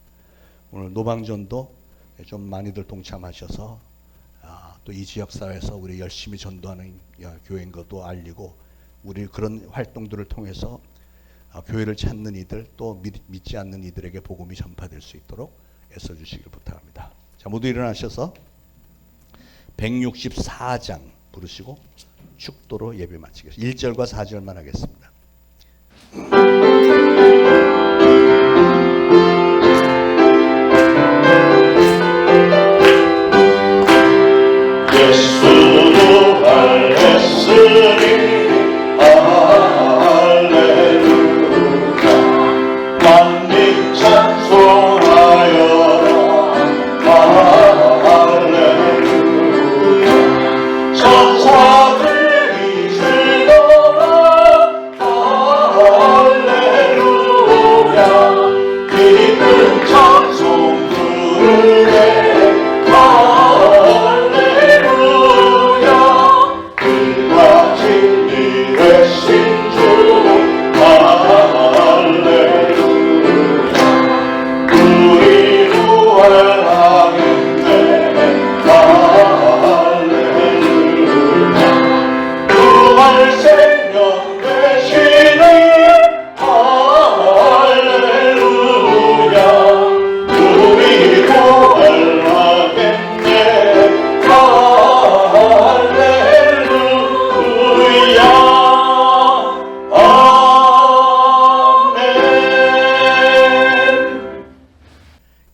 오늘 노방전도 좀 많이들 동참하셔서 또 이 지역 사회에서 우리 열심히 전도하는 교회인 것도 알리고 우리 그런 활동들을 통해서 교회를 찾는 이들 또 믿지 않는 이들에게 복음이 전파될 수 있도록 애써주시길 부탁합니다. 자, 모두 일어나셔서 164장 부르시고 축도로 예배 마치겠습니다. 1절과 4절만 하겠습니다. 예수도 말했으니 할렐루야 만민 찬송하여라 할렐루야 천사들이 즐거라 할렐루야 기쁜 찬송 부르네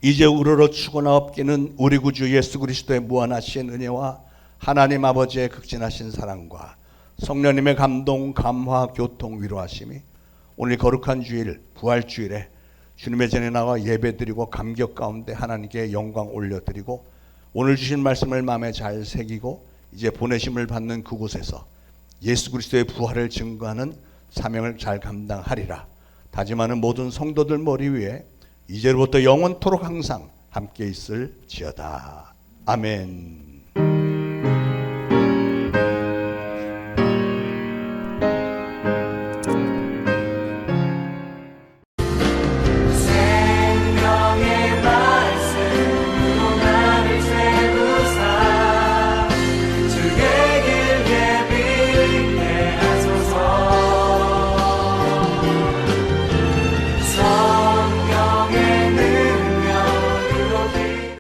이제 우러러 추고나옵기는 우리 구주 예수 그리스도의 무한하신 은혜와 하나님 아버지의 극진하신 사랑과 성령님의 감동, 감화, 교통, 위로하심이 오늘 거룩한 주일, 부활주일에 주님의 전에 나와 예배드리고 감격 가운데 하나님께 영광 올려드리고 오늘 주신 말씀을 마음에 잘 새기고 이제 보내심을 받는 그곳에서 예수 그리스도의 부활을 증거하는 사명을 잘 감당하리라 다짐하는 모든 성도들 머리 위에 이제로부터 영원토록 항상 함께 있을지어다. 아멘.